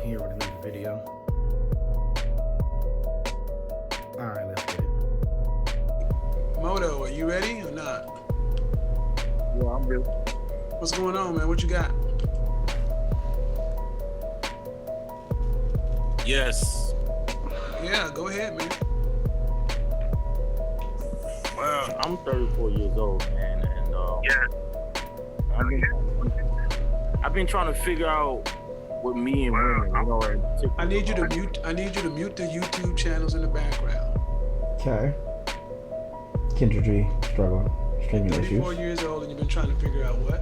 here with another video. Alright, let's get it. Moto, are you ready or not? Yeah, I'm ready. What's going on, man? What you got? Yes. Yeah, go ahead, man. Well, I'm 34 years old, man, and I've been trying to figure out what me and women, I need you to mute the YouTube channels in the background. Okay. Kendra G struggling. Streaming 34 issues. years old and you've been trying to figure out what?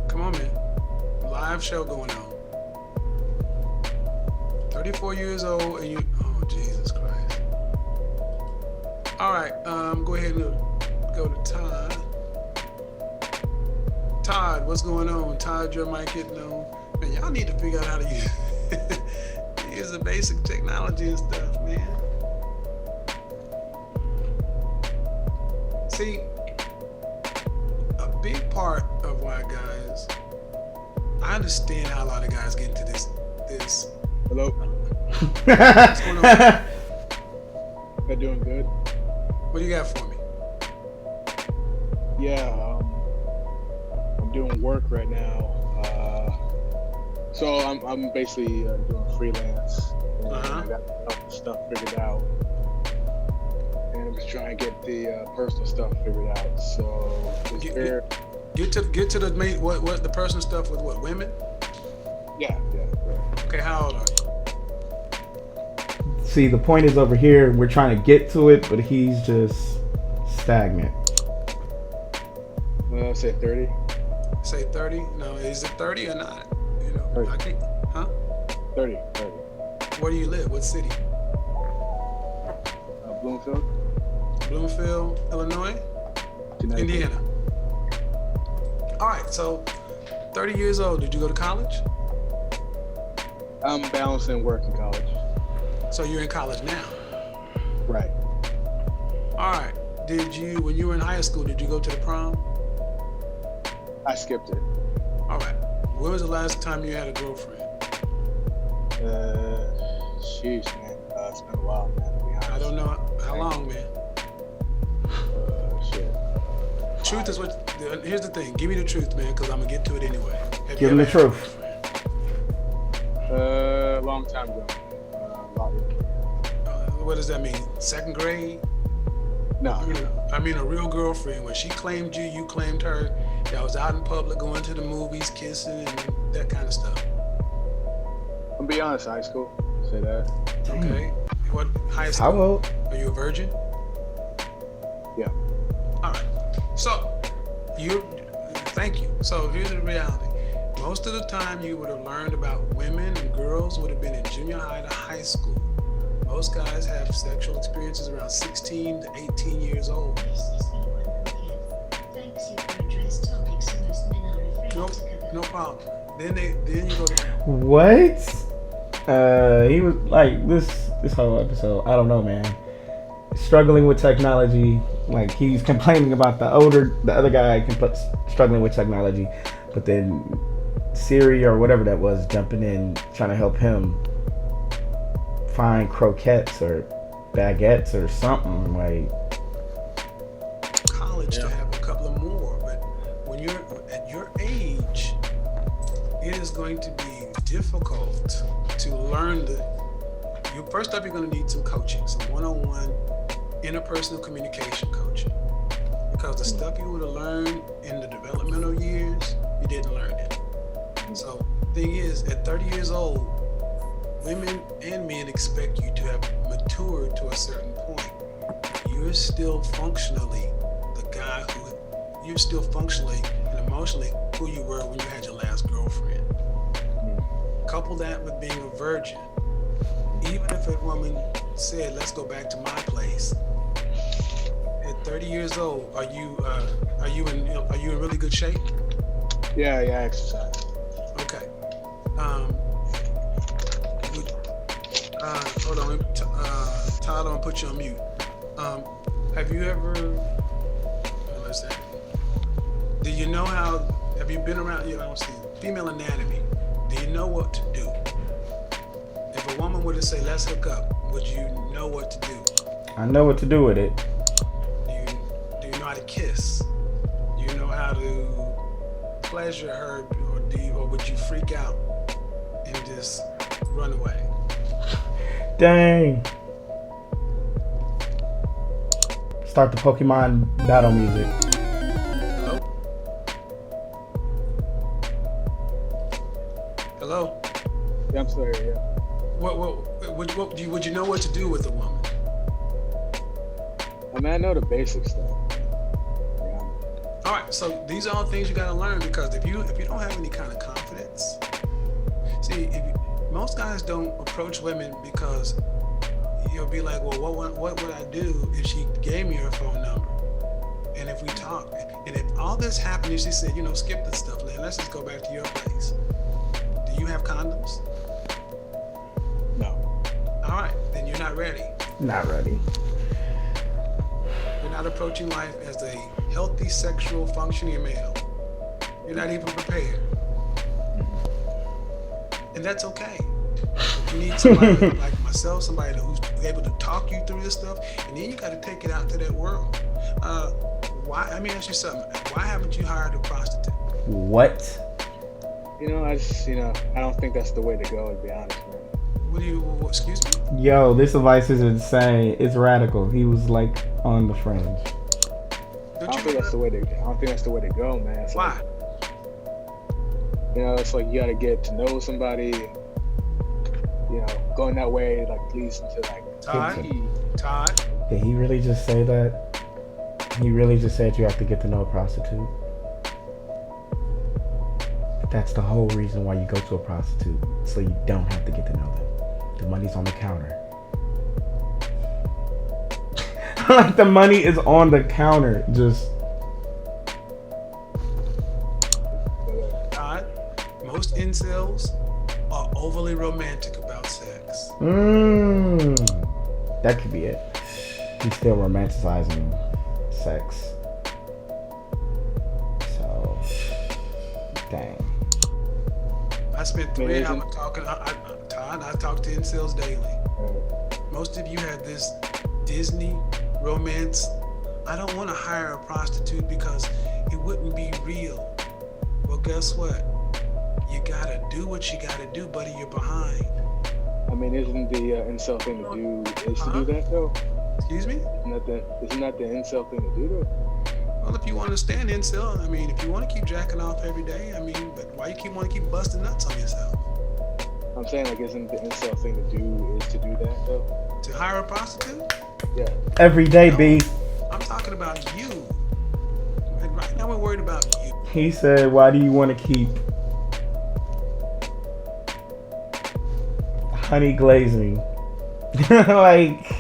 Come on, man. Live show going on. 34 years old and you, oh, Jesus Christ. All right, go ahead and go to Todd. Todd, what's going on? Todd, your mic hitting on. Man, y'all need to figure out how to use the basic technology and stuff, man. See, a big part of why guys, I understand how a lot of guys get into this. Hello. What's going on? I'm doing good. What do you got for me? Yeah, I'm doing work right now. So I'm basically doing freelance. And I got stuff figured out, and I'm just trying to get the personal stuff figured out. So Get to the main, what the personal stuff with what, women? yeah. Okay, how old are you? See, the point is over here. We're trying to get to it, but he's just stagnant. Say 30. Say 30? No, is it 30 or not? You know, 30. I think, huh? 30. Where do you live? What city? Bloomfield. Bloomfield, Illinois? Connecticut. Indiana. All right, so 30 years old. Did you go to college? I'm balancing work and college. So you're in college now. Right. All right. When you were in high school, did you go to the prom? I skipped it. All right. When was the last time you had a girlfriend? Sheesh, man. It's been a while, man. To be honest. I don't know how long, man. Shit. Truth is what. Here's the thing. Give me the truth, man, because I'm gonna get to it anyway. Have Give you him ever the had a truth. girlfriend? Long time ago. About What does that mean? Second grade? No. I mean a real girlfriend. When she claimed you, you claimed her. That was out in public, going to the movies, kissing, and that kind of stuff. I'm be honest, high school. Say that. Okay. What high school? How old? Are you a virgin? Yeah. All right. So, thank you. So here's the reality. Most of the time you would have learned about women and girls would have been in junior high to high school. Most guys have sexual experiences around 16 to 18 years old. No problem. Then you go to What? He was like this whole episode. I don't know, man. Struggling with technology. Like he's complaining about the other guy struggling with technology, but then Siri or whatever that was jumping in trying to help him find croquettes or baguettes or something like college to have a couple of more. But when you're at your age, it is going to be difficult to learn first up, you're going to need some coaching, some one-on-one interpersonal communication coaching, because the stuff you would have learned in the developmental years, you didn't learn it. So thing is, at 30 years old, women and men expect you to have matured to a certain point. You're still functionally you're still functionally and emotionally who you were when you had your last girlfriend. Couple that with being a virgin. Even if a woman said, let's go back to my place, at 30 years old, are you in really good shape? Yeah, I exercise. Okay. Hold on, Todd, I'm gonna put you on mute. Have you ever? What's that? Do you know how? Have you been around? You know, see, female anatomy. Do you know what to do? If a woman were to say, "Let's hook up," would you know what to do? I know what to do with it. Do you know how to kiss? Do you know how to pleasure her, or would you freak out and just run away? Dang. Start the Pokemon battle music. Hello? Hello? Yeah, I'm sorry. Yeah. Would you know what to do with a woman? I mean, I know the basic stuff. Yeah. All right, so these are all things you got to learn, because if you don't have any kind of confidence, see, most guys don't approach women because you'll be like, well, what would I do if she gave me her phone number, and if we talk, and if all this happened and she said, skip this stuff, man, let's just go back to your place. Do you have condoms? No. All right, then you're not ready. Not ready. You're not approaching life as a healthy, sexual, functioning male. You're not even prepared. And that's okay. You need somebody like myself, somebody who's able to talk you through this stuff, and then you got to take it out to that world. Why? Let me ask you something. Why haven't you hired a prostitute? What? I don't think that's the way to go, to be honest, man. Excuse me? Yo, this advice is insane. It's radical. He was like on the fringe. I don't think that's the way to go, man. It's Why? It's like you got to get to know somebody. Going that way leads to Todd. Did he really just say that? He really just said you have to get to know a prostitute? That's the whole reason why you go to a prostitute, so you don't have to get to know them. The money's on the counter. Like the money is on the counter. Just Todd, most incels are overly romantic about sex. that could be it. He's still romanticizing sex. So, dang. I spent 3 hours talking. Todd, I talk to incels daily. Most of you have this Disney romance. I don't want to hire a prostitute because it wouldn't be real. Well, guess what? You gotta do what you gotta do, buddy. You're behind. I mean, isn't the incel thing to do to do that though? Excuse me? Isn't that the incel thing to do though? Well, if you want to stand incel, I mean, if you want to keep jacking off every day, I mean, but why you want to keep busting nuts on yourself? I'm saying, isn't the incel thing to do is to do that though? To hire a prostitute? Yeah. Every day, B. I'm talking about you. And right now we're worried about you. He said, why do you want to keep honey glazing? Like,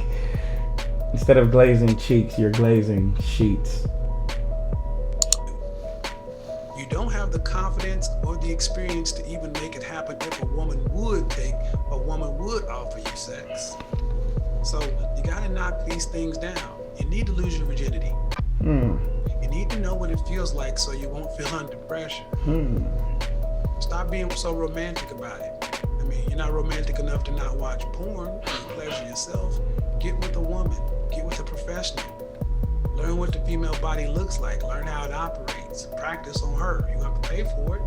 instead of glazing cheeks, you're glazing sheets. You don't have the confidence or the experience to even make it happen if a woman would offer you sex. So you gotta knock these things down. You need to lose your virginity. You need to know what it feels like so you won't feel under pressure. Stop being so romantic about it. I mean, you're not romantic enough to not watch porn and pleasure yourself. Get with a woman. Get with a professional. Learn what the female body looks like. Learn how it operates. Practice on her. You have to pay for it.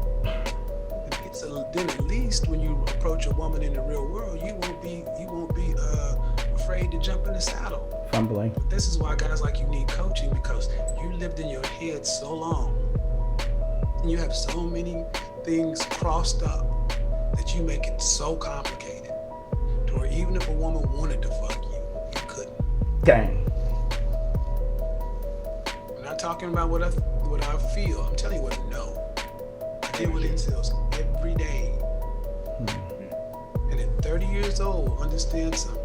Then at least when you approach a woman in the real world, you won't be afraid to jump in the saddle. Fumbling. But this is why guys like you need coaching, because you lived in your head so long. And you have so many things crossed up that you make it so complicated. To where even if a woman wanted to fuck you, you couldn't. Dang. I'm not talking about what I feel. I'm telling you what I know. I deal with incels every day. And at 30 years old, understand something.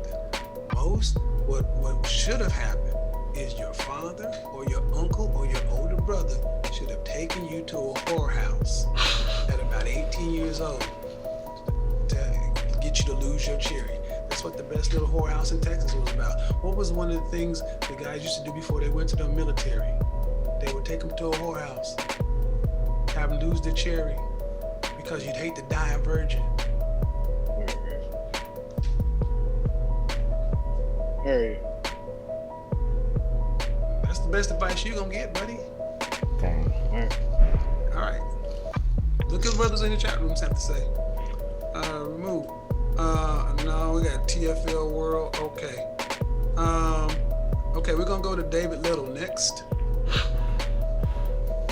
What should have happened is your father or your uncle or your older brother should have taken you to a whorehouse at about 18 years old to get you to lose your cherry. That's what the best little whorehouse in Texas was about. What was one of the things the guys used to do before they went to the military? They would take them to a whorehouse. have them lose their cherry because you'd hate to die a virgin. Hey. That's the best advice you're gonna get, buddy. Dang. All right. Look at brothers in the chat rooms have to say. Remove. No, we got TFL World. Okay. Okay, we're gonna go to David Little next.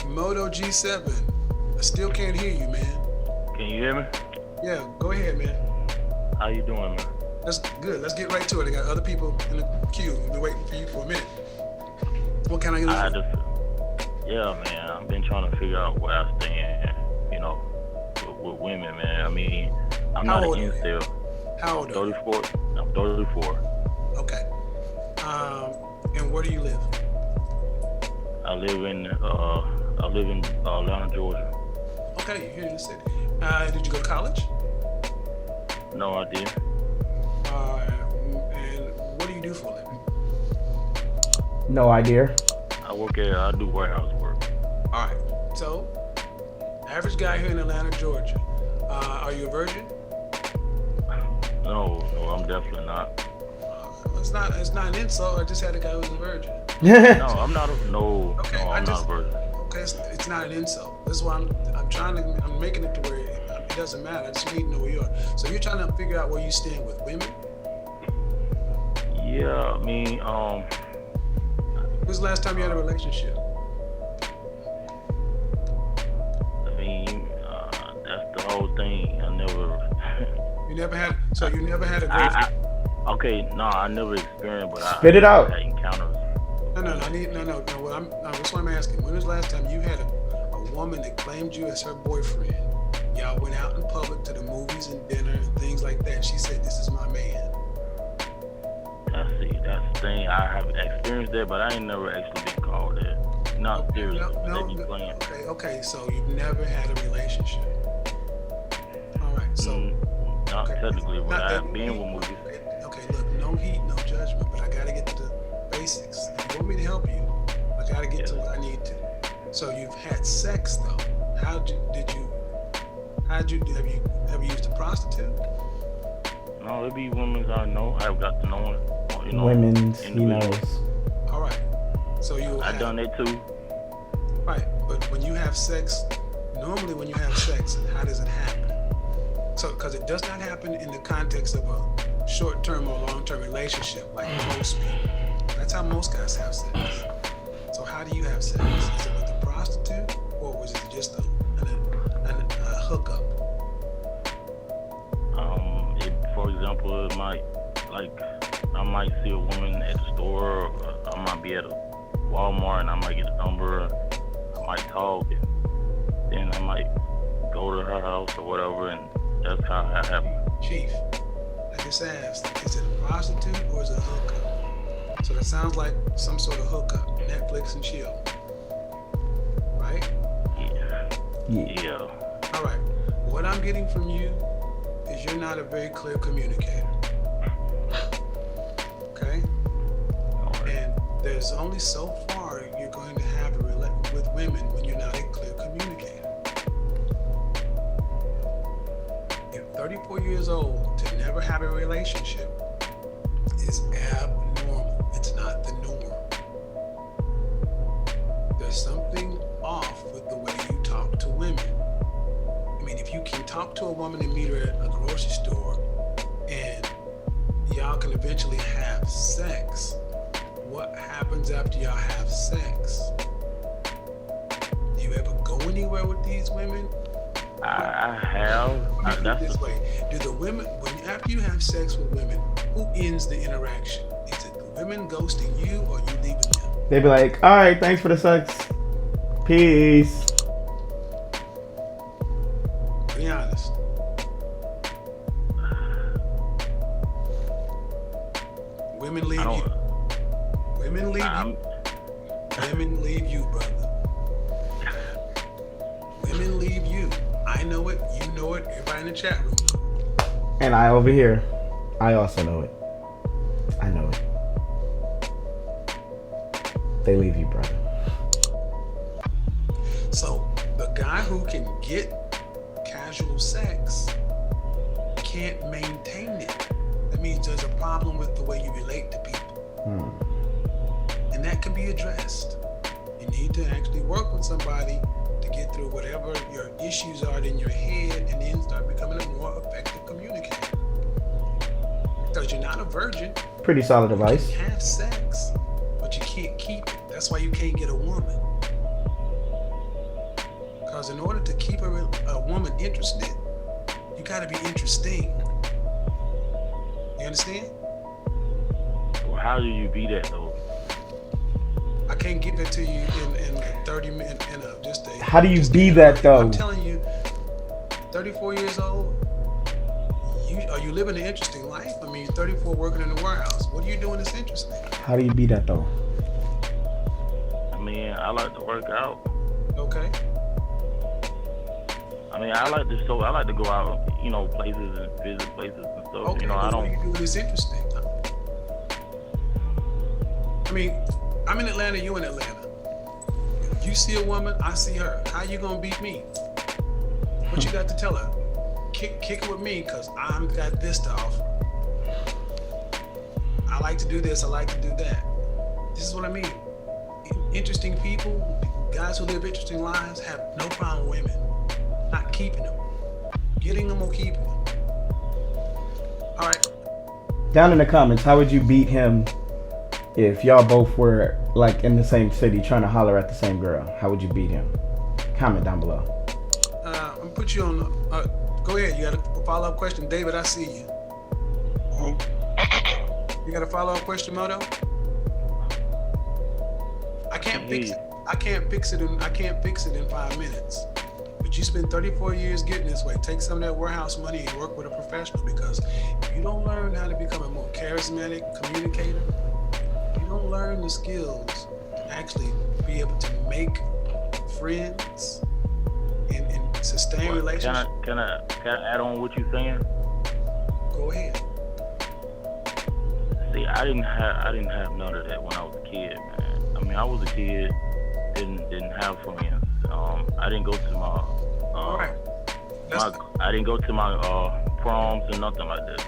Moto G7. I still can't hear you, man. Can you hear me? Yeah, go ahead, man. How you doing, man? That's good. Let's get right to it. I got other people in the queue. We'll be waiting for you for a minute. What can I do? Yeah, man. I've been trying to figure out where I stand, you know, with women, man. I mean, I'm How not old an are you? incel. How old are you? 34. I'm 34. Okay. And where do you live? I live in Atlanta, Georgia. Okay, you're here in the city. Did you go to college? No, I did. And what do you do for a living? No idea. I do warehouse work. All right. So, average guy here in Atlanta, Georgia. Are you a virgin? No, I'm definitely not. It's not an insult. I just had a guy who's a virgin. No, I'm not a Okay, I'm not a virgin. Okay, it's not an insult. This is why I'm making it to where it doesn't matter. I just need to know where you are. So you're trying to figure out where you stand with women? Yeah, I mean, When's the last time you had a relationship? that's the whole thing. I never. You never had a girlfriend? I never experienced, but Spit it out. I had encounters. No. That's what I'm asking. When was the last time you had a woman that claimed you as her boyfriend? Y'all went out in public to the movies and dinner and things like that. She said, "This is my man." That's the thing. I have experienced that, but I ain't never actually been called that. Not seriously. Okay. So you've never had a relationship. All right. So not technically, but I've been with movies. Okay. Look, no heat, no judgment, but I gotta get to the basics. If you want me to help you, I gotta get to what I need to. So you've had sex though. Have you used a prostitute? No, it be women I know. I've got to know it. You know, Women's, he knows. All right. So I've done that too. Right, but when you have sex, normally when you have sex, how does it happen? So, because it does not happen in the context of a short-term or long-term relationship like most people. That's how most guys have sex. So how do you have sex? Is it with a prostitute or was it just a hookup? For example, I might see a woman at the store, or I might be at a Walmart and I might get a number, I might talk, and then I might go to her house or whatever, and that's how it happened. Chief, I just asked, is it a prostitute or is it a hookup? So that sounds like some sort of hookup, Netflix and chill, right? Yeah. All right, what I'm getting from you is you're not a very clear communicator. Okay? And there's only so far you're going to have with women when you're not a clear communicator. You're 34 years old to never have a relationship is abnormal. It's not the norm. There's something off with the way you talk to women. I mean, if you can talk to a woman and meet her at a grocery store and y'all can eventually have sex, what happens after y'all have sex? Do you ever go anywhere with these women? I have. Let me put it this way. Do the women, after you have sex with women, who ends the interaction? Is it the women ghosting you or you leaving them? They be like, all right, thanks for the sex. Peace. Be honest. Women leave you. Women leave you. Women leave you, brother. Women leave you. I know it. You know it. Everybody in the chat room. And I over here, I also know it. I know it. They leave you, brother. So the guy who can get casual sex can't maintain it. That means there's a problem with the way you relate to people. And that can be addressed. You need to actually work with somebody to get through whatever your issues are in your head and then start becoming a more effective communicator. Because you're not a virgin. Pretty solid advice. You can have sex, but you can't keep it. That's why you can't get a woman. Because in order to keep a woman interested, you gotta be interesting. You understand? Well, how do you be that though? I can't give it to you in 30 minutes, just a... How do you be that though? I'm telling you, 34 years old, are you living an interesting life? I mean, 34 working in the warehouse. What are you doing that's interesting? How do you be that though? I mean, I like to work out. Okay. I mean, I like to go out, places and visit places and stuff. Okay, I don't. What you do is interesting. I mean, I'm in Atlanta, you in Atlanta. You see a woman, I see her. How you gonna beat me? What you got to tell her? Kick it with me, cause I've got this to offer. I like to do this, I like to do that. This is what I mean. Interesting people, guys who live interesting lives have no problem with women. Not keeping them. Getting them or keeping them. All right. Down in the comments, how would you beat him if y'all both were like in the same city trying to holler at the same girl? How would you beat him? Comment down below. I'm gonna put you on. Go ahead. You got a follow-up question, David? I see you. You got a follow-up question, Moto? I can't fix it. I can't fix it in 5 minutes. But you spend 34 years getting this way. Take some of that warehouse money and work with a professional, because if you don't learn how to become a more charismatic communicator, you don't learn the skills to actually be able to make friends and sustain relationships. Can I add on what you're saying? Go ahead. See, I didn't have none of that when I was a kid, man. I mean, I was a kid, didn't have friends. I didn't go to my all right. I didn't go to my proms and nothing like that.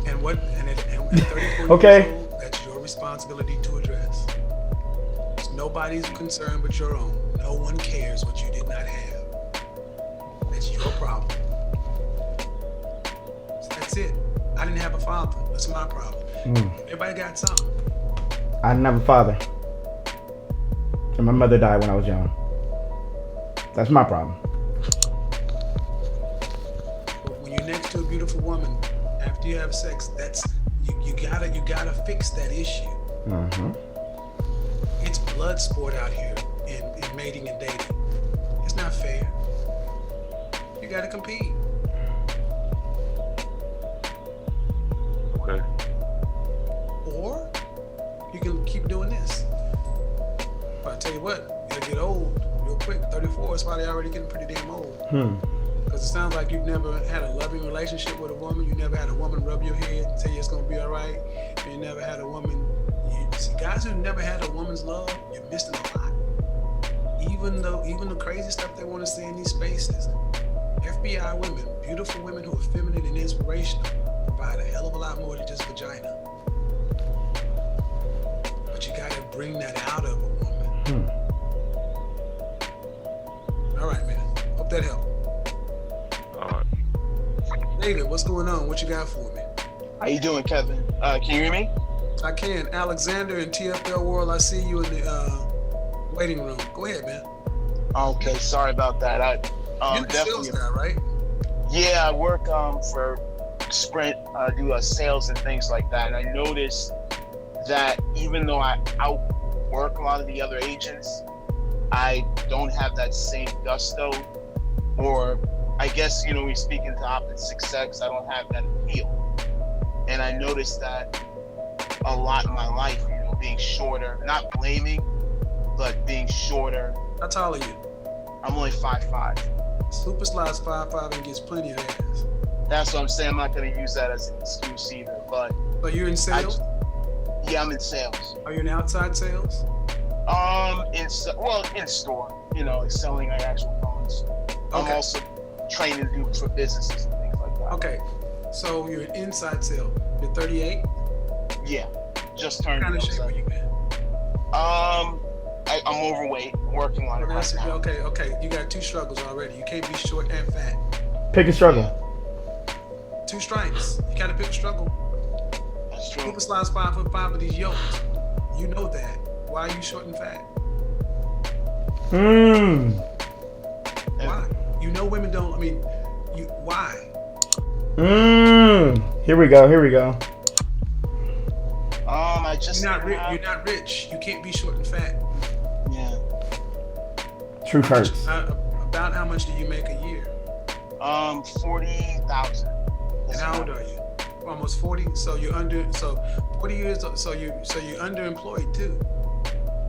And at 34 Okay. years old, that's your responsibility to address. It's nobody's concern but your own. No one cares what you did not have. That's your problem. That's it. I didn't have a father. That's my problem. Everybody got something. I didn't have a father. And my mother died when I was young. That's my problem. But when you're next to a beautiful woman, after you have sex, that's you gotta fix that issue. It's blood sport out here in mating and dating. It's not fair. You gotta compete. Okay. Or you can keep doing this. But I tell you what, you'll get old real quick. 34 is probably already getting pretty damn old. Because it sounds like you've never had a loving relationship with a woman. You never had a woman rub your head and tell you it's gonna be all right. You never had a woman. See, guys who never had a woman's love, you're missing a lot. Even the crazy stuff they want to say in these spaces. FBI women, beautiful women who are feminine and inspirational, provide a hell of a lot more than just vagina. But you gotta bring that out of a woman. All right, man. Hope that helped. All right. David, what's going on? What you got for me? How you doing, Kevin? Can you hear me? I can. Alexander in TFL World, I see you in the waiting room. Go ahead, man. Okay, sorry about that. You're the sales guy, right? Yeah, I work for Sprint. I do sales and things like that. And I noticed that even though I outwork a lot of the other agents, I don't have that same gusto, or I guess, we speak into opposite sex, I don't have that appeal. And I noticed that a lot in my life, being shorter, not blaming, but being shorter. How tall are you? I'm only 5'5". Super slides 5'5" and gets plenty of ass. That's what I'm saying. I'm not going to use that as an excuse either. But So you're in sales? Yeah, I'm in sales. Are you in outside sales? In store, selling like actual phones loans. I'm also training to do for businesses and things like that. Okay, so you're an inside sale. You're 38. Yeah, just turned. What kind of shape are you in? I'm overweight, working on it right now. Okay. You got 2 struggles already. You can't be short and fat. Pick a struggle. 2 strikes. You gotta pick a struggle. That's true. Cooper Slide's 5'5" with these yokes. You know that. Why are you short and fat? Why? You know women don't. I mean, why? Here we go. I just You're not rich. You can't be short and fat. Yeah. Truth hurts. About how much do you make a year? 40,000. And how old are you? Almost 40. So you're under. So 40 years. So you're underemployed too.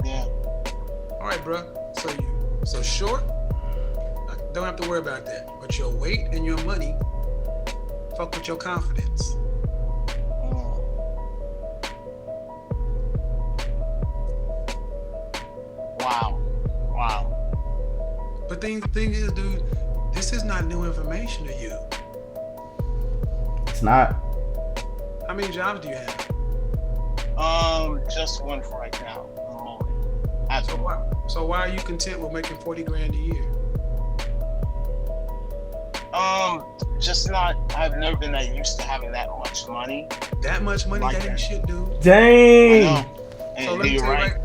Yeah. All right, bro. So short. Don't have to worry about that. But your weight and your money fuck with your confidence. Wow. But the thing is, dude, this is not new information to you. It's not. How many jobs do you have? Just one for right now. At the moment. So why are you content with making 40 grand a year? Just not. I've never been that used to having that much money. That much money? Like that ain't shit, dude. Dang. I know. And So let me you're tell you right.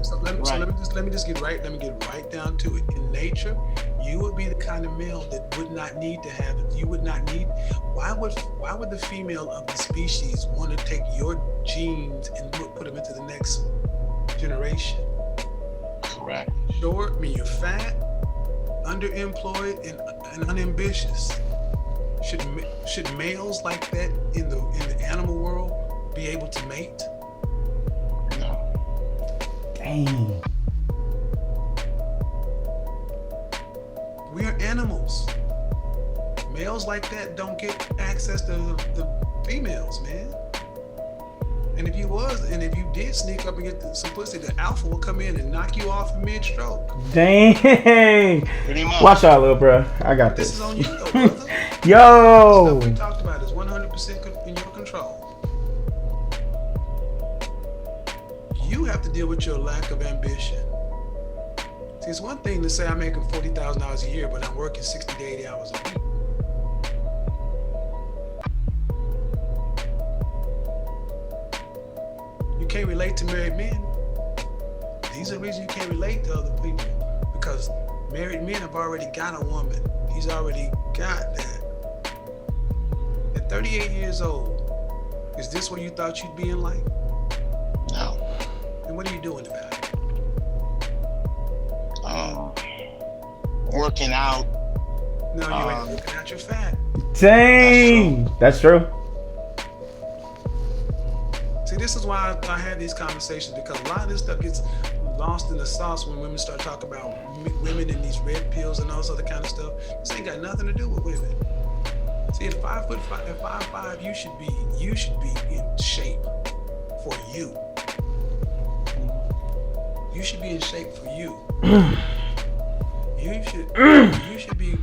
let me get right down to it. In nature, you would be the kind of male that would not need to have it. You would not need. Why would the female of the species want to take your genes and put them into the next generation? Correct. Short, I mean you're fat, underemployed, and unambitious. Should males like that in the animal world be able to mate? No. Dang. We are animals. Males like that don't get access to the females, man. And if you did sneak up and get some pussy, the alpha will come in and knock you off in mid-stroke. Dang. Pretty much. Watch out, little bro. I got This this. is on you, though, brother. Yo. Stuff we talked about is 100% in your control. You have to deal with your lack of ambition. See, it's one thing to say I'm making $40,000 a year, but I'm working 60 to 80 hours a week. You can't relate to married men. These are the reasons you can't relate to other people, because married men have already got a woman. He's already got that. At 38 years old, is this where you thought you'd be in life? No. And what are you doing about it? Working out. No, you ain't looking at your fat. Dang. That's true. See, this is why I have these conversations, because a lot of this stuff gets lost in the sauce when women start talking about women and these red pills and all this other kind of stuff. This ain't got nothing to do with women. See, at 5'5", you should be in shape for you. You should be in shape for you. You should be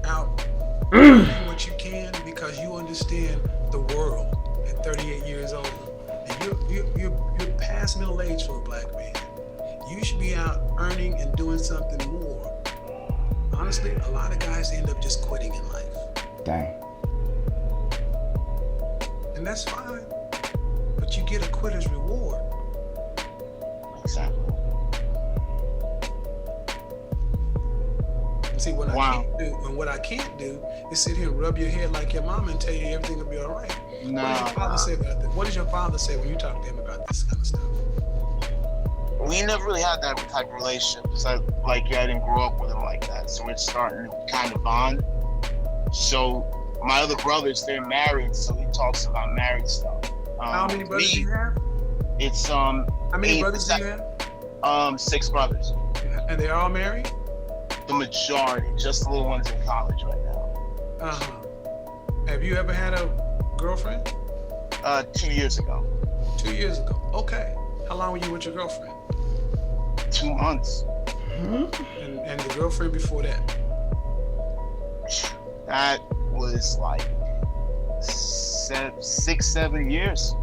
out doing what you can, because you understand the world at 38 years old. And you're past middle age for a black man. You should be out earning and doing something more. Honestly, a lot of guys end up just quitting in life. Dang. And that's fine. But you get a quitter's reward. Exactly. See, what I can't do is sit here and rub your head like your mama and tell you everything will be all right. No. What does your father say about that? What does your father say when you talk to him about this kind of stuff? We never really had that type of relationship. It's I didn't grow up with him like that. So we're starting to kind of bond. So my other brothers, they're married, so he talks about married stuff. How many brothers do you have? It's How many brothers do you have? 6 brothers. And they're all married? The majority, just the little ones in college right now. Have you ever had a girlfriend? 2 years ago. 2 years ago. Okay. How long were you with your girlfriend? 2 months. And the girlfriend before that? That was like 6-7 years.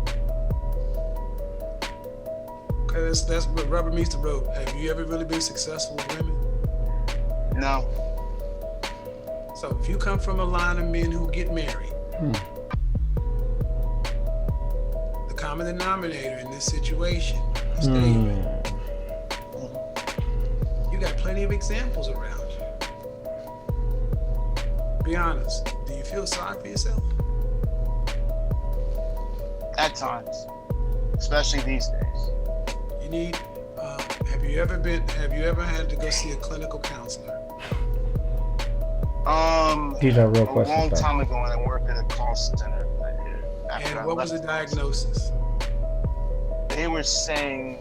Okay, that's what rubber meets the road. Have you ever really been successful with women? No. So if you come from a line of men who get married, the common denominator in this situation is David. You got plenty of examples around you. Be honest. Do you feel sorry for yourself? At times, especially these days. You need. Have you ever had to go see a clinical counselor? These are real a questions. long time ago when I worked at a call center. And what was the diagnosis? They were saying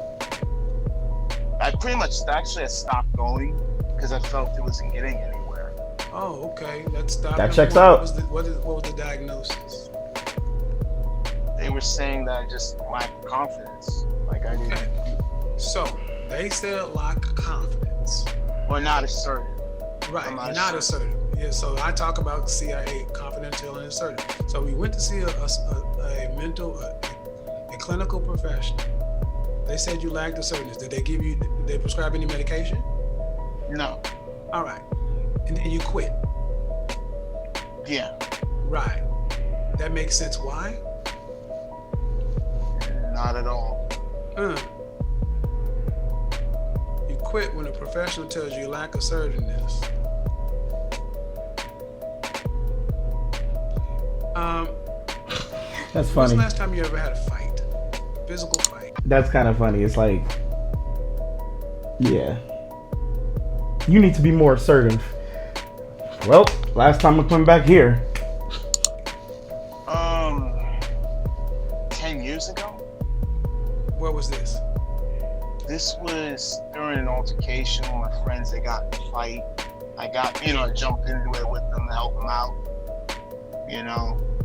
I pretty much actually stopped going because I felt it wasn't getting anywhere. Oh, okay. Let's stop. That checks out. What was the diagnosis? They were saying that I just lacked confidence. Like I didn't. So they said lack of confidence. Or not assertive. Right, not assertive. Yeah, so I talk about CIA, confidential and assertive. So we went to see a clinical professional. They said you lacked assertiveness. Did they prescribe any medication? No. All right. And then you quit. Yeah. Right. That makes sense. Why? Not at all. You quit when a professional tells you lack assertiveness. That's When's funny. the last time you ever had a fight? Physical fight? That's kind of funny. It's like, yeah, you need to be more assertive. Well, last time I come back here. 10 years ago? Where was this? This was during an altercation with my friends. They got in a fight. I jumped into it with them to help them out.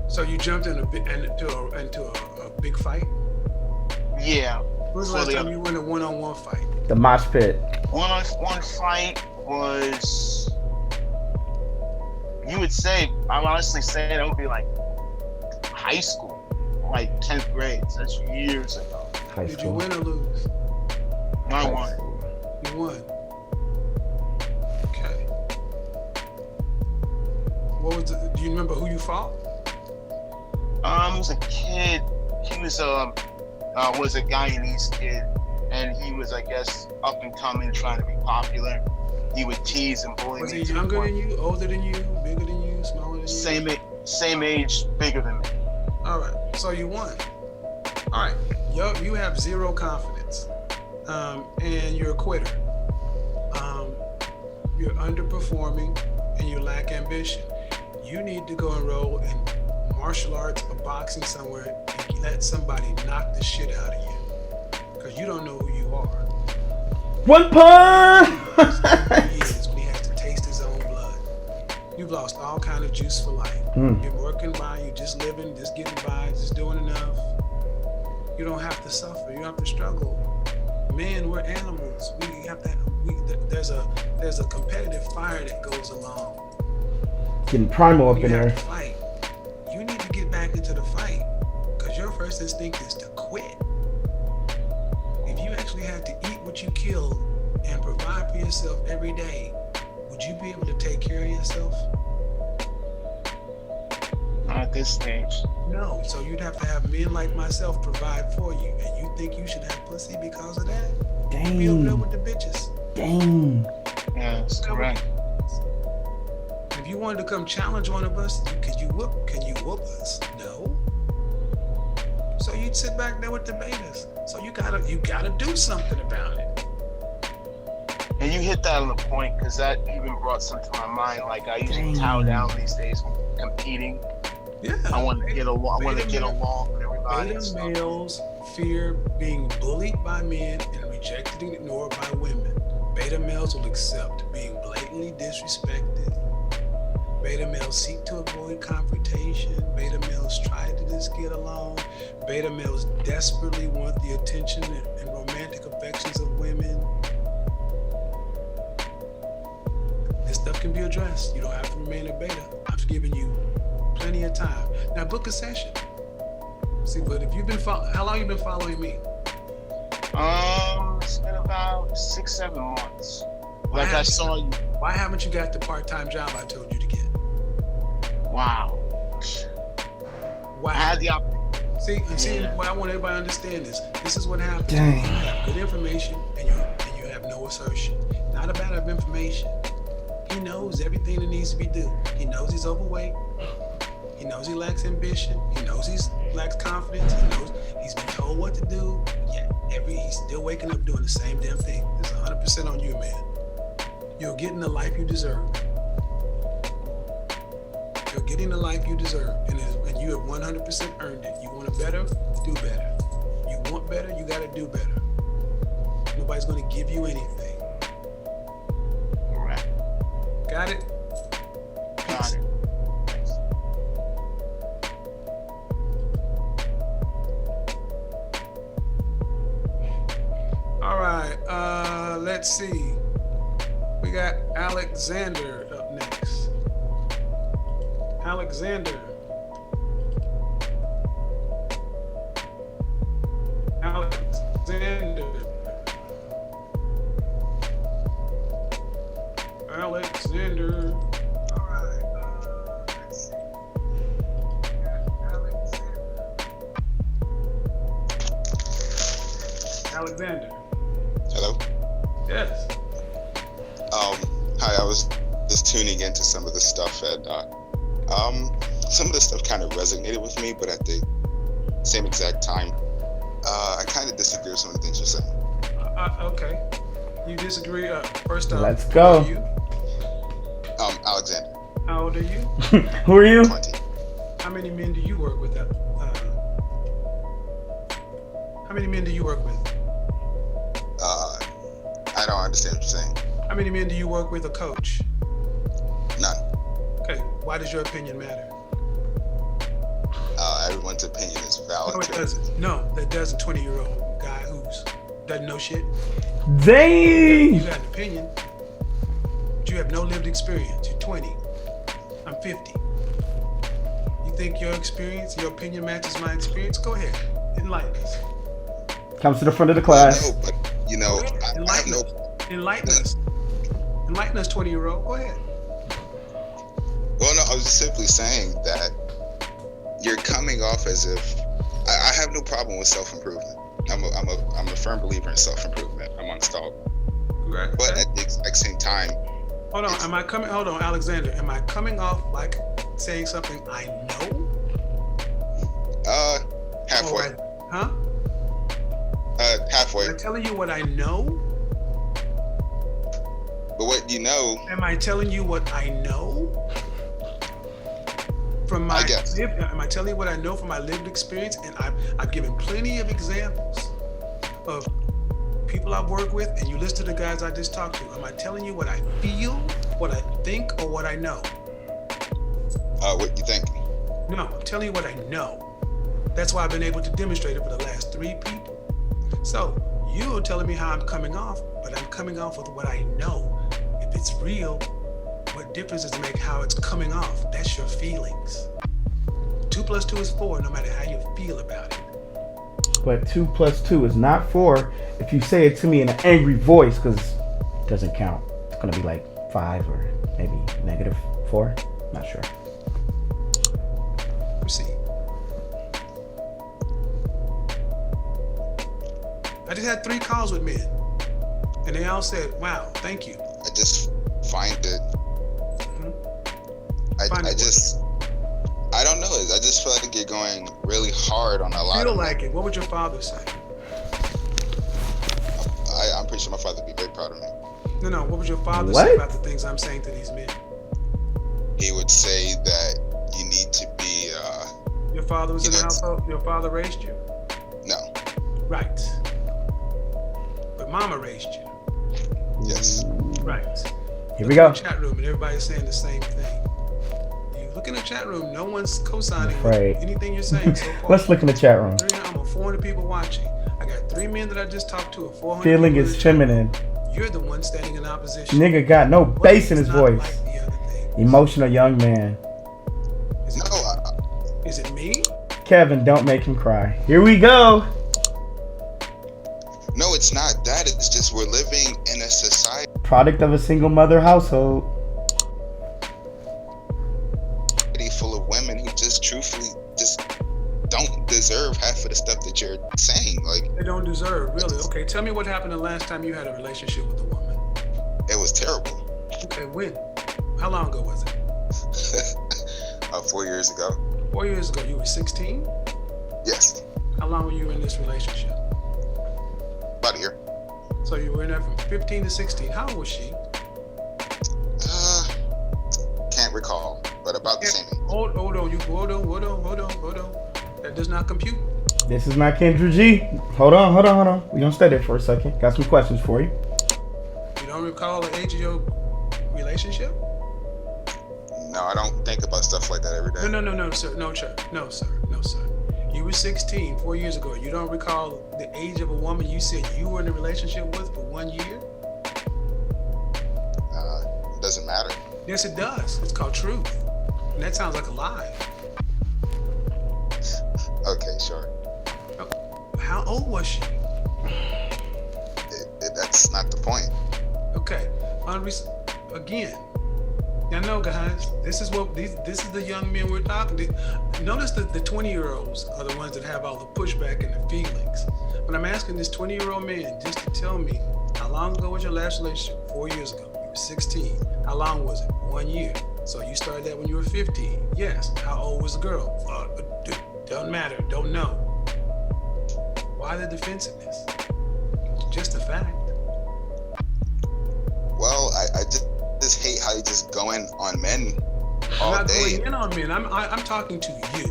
So you jumped into a big fight? Yeah. When was the last time you went a one-on-one fight? The mosh pit. One fight was, you would say, I would honestly say that would be like high school, like 10th grade. So that's years ago. High Did you school. win or lose? I won. You won. Okay. Do you remember who you fought? It was a kid. He was a Guyanese kid, and he was, I guess, up and coming, trying to be popular. He would tease and bully me. Was he younger than you, older than you, bigger than you, smaller than you? Same age, bigger than me. All right, so you won. All right, you have zero confidence, and you're a quitter. You're underperforming, and you lack ambition. You need to go enroll in martial arts or boxing somewhere and let somebody knock the shit out of you, because you don't know who you are. One punch. He is when he has to taste his own blood. You've lost all kind of juice for life. You're working by, you're just living, just getting by, just doing enough. You don't have to suffer. You don't have to struggle. Men, we're animals. There's a competitive fire that goes along. Getting primal up You in have there. to fight. You need to get back into the fight, because your first instinct is to quit. If you actually had to eat what you kill and provide for yourself every day, would you be able to take care of yourself? Not at this stage. No. So you'd have to have men like myself provide for you, and you think you should have pussy because of that? Dang. Be over there with the bitches. Dang. Yeah, that's correct. If you wanted to come challenge one of us, can you whoop us? No. So you'd sit back there with the betas. So you gotta do something about it. And you hit that on the point, because that even brought something to my mind. Like, I usually tow down these days when competing. Yeah. I want to get along. with everybody. Beta males fear being bullied by men and rejected and ignored by women. Beta males will accept being blatantly disrespected. Beta males seek to avoid confrontation. Beta males try to just get along. Beta males desperately want the attention and romantic affections of women. stuff can be addressed. You don't have to remain a beta. I've given you plenty of time. Now book a session. See, but if you've been how long you been following me? It's been about 6-7 months. Like I saw you. Why haven't you got the part-time job I told you to get? Wow. Why? I had the opportunity. See, what I want everybody to understand is this is what happens. Dang. You have good information and you have no assertion. Not a matter of information. He knows everything that needs to be done. He knows he's overweight. He knows he lacks ambition. He knows he lacks confidence. He knows he's been told what to do. Yet he's still waking up doing the same damn thing. It's 100% on you, man. You're getting the life you deserve. You're getting the life you deserve, and you have 100% earned it. You want it better, do better. You want better, you got to do better. Nobody's going to give you anything. Correct. Got it? Got it. Thanks. All right. Let's see. We got Alexander up next. Alexander. Alexander. All right. Let's see. We got Alexander. Hello. Yes. Hi. I was just tuning into some of the stuff, and some of the stuff kind of resonated with me, but at the same exact time, I kind of disagree with some of the things you're saying. Okay. You disagree? First off, Let's go. Who are you? Alexander. How old are you? Who are you? 20. How many men do you work with? How many men do you work with? I don't understand what you're saying. How many men do you work with or coach? None. Okay. Why does your opinion matter? Everyone's opinion is valid. No, it doesn't. No, that doesn't. 20-year-old guy who's doesn't know shit. You Dang! got an opinion, but you have no lived experience. You're 20. I'm 50. You think your experience, your opinion matches my experience? Go ahead. Enlighten us. Comes to the front of the class. No, but I have no. Enlighten us. Enlighten us, 20-year-old. Go ahead. Well, no, I was just simply saying that you're coming off as if I have no problem with self-improvement. I'm a firm believer in self-improvement amongst all. Right. But at the exact same time. Hold on, Alexander. Am I coming off like saying something I know? Halfway. Huh? Halfway. Am I telling you what I know? But what you know. Am I telling you what I know? From my am I telling you what I know from my lived experience? And I've given plenty of examples of people I've worked with, and you listen to the guys I just talked to. Am I telling you what I feel, what I think, or what I know? What you think? No, I'm telling you what I know. That's why I've been able to demonstrate it for the last 3 people. So you're telling me how I'm coming off, but I'm coming off with what I know. If it's real, what difference does it make how it's coming off? That's your feelings. 2 + 2 is 4, no matter how you feel about it. But 2 + 2 is not 4 if you say it to me in an angry voice, because it doesn't count. It's going to be like 5 or maybe -4. Not sure. Proceed. I just had 3 calls with men, and they all said, wow, thank you. I just find it. I don't know. I just feel like you're going really hard on a lot Feel of like it. What would your father say? I'm pretty sure my father would be very proud of me. No. What would your father say about the things I'm saying to these men? He would say that you need to be. Your father was in the household? Your father raised you? No. Right. But mama raised you? Yes. Right. Here we go. Chat room, and everybody's saying the same thing. You look in the chat room, no one's co-signing Right. anything you're saying so far. Let's look in the chat room. I'm 400 people watching. I got 3 men that I just talked to. 400 Feeling people is feminine. You're the one standing in opposition. Nigga got no bass in his It's not voice. like the other thing. Emotional young man. Is it, No, is it me? Kevin, don't make him cry. Here we go. no, it's not that. It's just we're living in a society Product of a single mother household. full of women who just truthfully just don't deserve half of the stuff that you're saying. Like, They don't deserve, really. Okay, tell me what happened the last time you had a relationship with a woman. it was terrible. Okay, when? How long ago was it? 4 years ago. 4 years ago. You were 16? Yes, How long were you in this relationship? about a year. So you were in there from 15 to 16. How old was she? Can't recall, but about the same age. Hold on. That does not compute. This is not Kendra G. Hold on. We gonna stay there for a second. Got some questions for you. You don't recall the age of your relationship? No, I don't think about stuff like that every day. No, sir. No, sir. You were 16 4 years ago. You don't recall the age of a woman you said you were in a relationship with for 1 year? It doesn't matter. Yes, it does. It's called truth. And that sounds like a lie. Okay, sure. How old was she? That's not the point. Okay. Again. Now, no, guys. This is the young men we're talking to. Notice that the 20-year-olds are the ones that have all the pushback and the feelings. But I'm asking this 20-year-old man just to tell me, how long ago was your last relationship? 4 years ago. You were 16. How long was it? 1 year. So you started that when you were 15. Yes. How old was the girl? Doesn't matter. Don't know. Why the defensiveness? Just a fact. Well, I just hate how you just going on men all I'm not day. going in on men. I'm talking to you.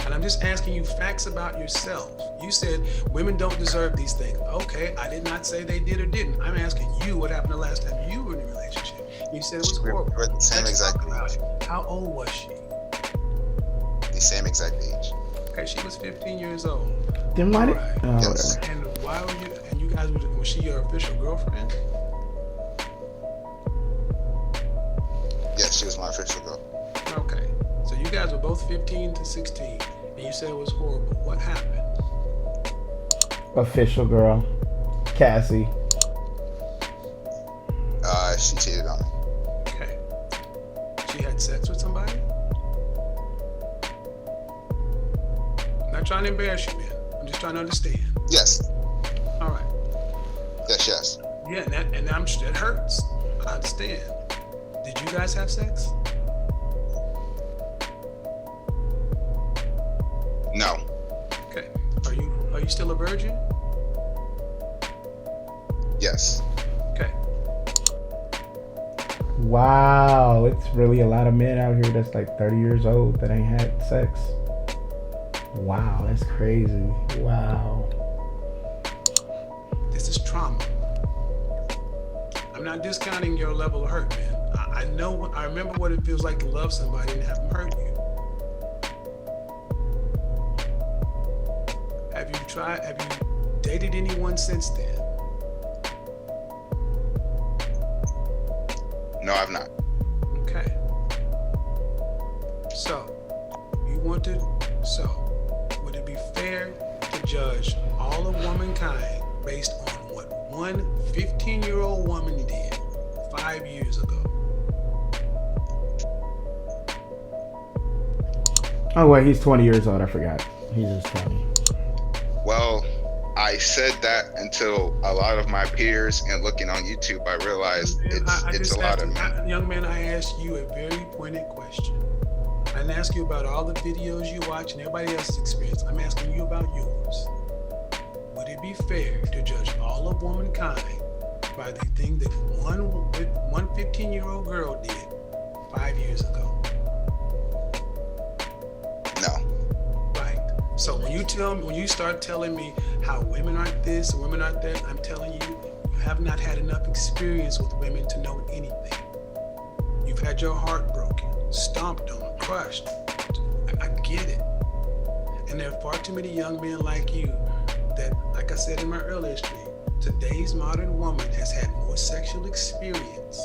And I'm just asking you facts about yourself. You said women don't deserve these things. Okay, I did not say they did or didn't. I'm asking you what happened the last time you were in a relationship. You said it was horrible. We're at the same Let's exact talk about age. it. How old was she? The same exact age. Okay, she was 15 years old. Then why did? Right. Oh, Yes. whatever. And why were you? And you guys was she your official girlfriend? Yes, she was my official girl. Okay, so you guys were both 15 to 16, and you said it was horrible. What happened? Official girl, Cassie. She cheated on me. Okay, she had sex with somebody. I'm not trying to embarrass you, man. I'm just trying to understand. Yes. All right. Yes. Yeah, and I'm sure it hurts. I understand. Did you guys have sex? No. Okay. Are you still a virgin? Yes. Okay. Wow, it's really a lot of men out here that's like 30 years old that ain't had sex. Wow, that's crazy. Wow. This is trauma. I'm not discounting your level of hurt, man. I remember what it feels like to love somebody and have them hurt you. Have you dated anyone since then? No, I've not. Okay. So, would it be fair to judge all of womankind based on what one 15-year-old woman did 5 years ago? Oh wait, he's 20 years old. I forgot. He's just 20. Well, I said that until a lot of my peers and looking on YouTube, I realized it's a lot of men. Young man, I asked you a very pointed question. I didn't ask you about all the videos you watch and everybody else's experience. I'm asking you about yours. Would it be fair to judge all of womankind by the thing that one 15-year-old girl did 5 years ago? No. Right. So when you start telling me how women aren't this and women aren't that, I'm telling you, you have not had enough experience with women to know anything. You've had your heart broken, stomped on, crushed. I get it. And there are far too many young men like you that, like I said in my earlier stream, Today's modern woman has had more sexual experience,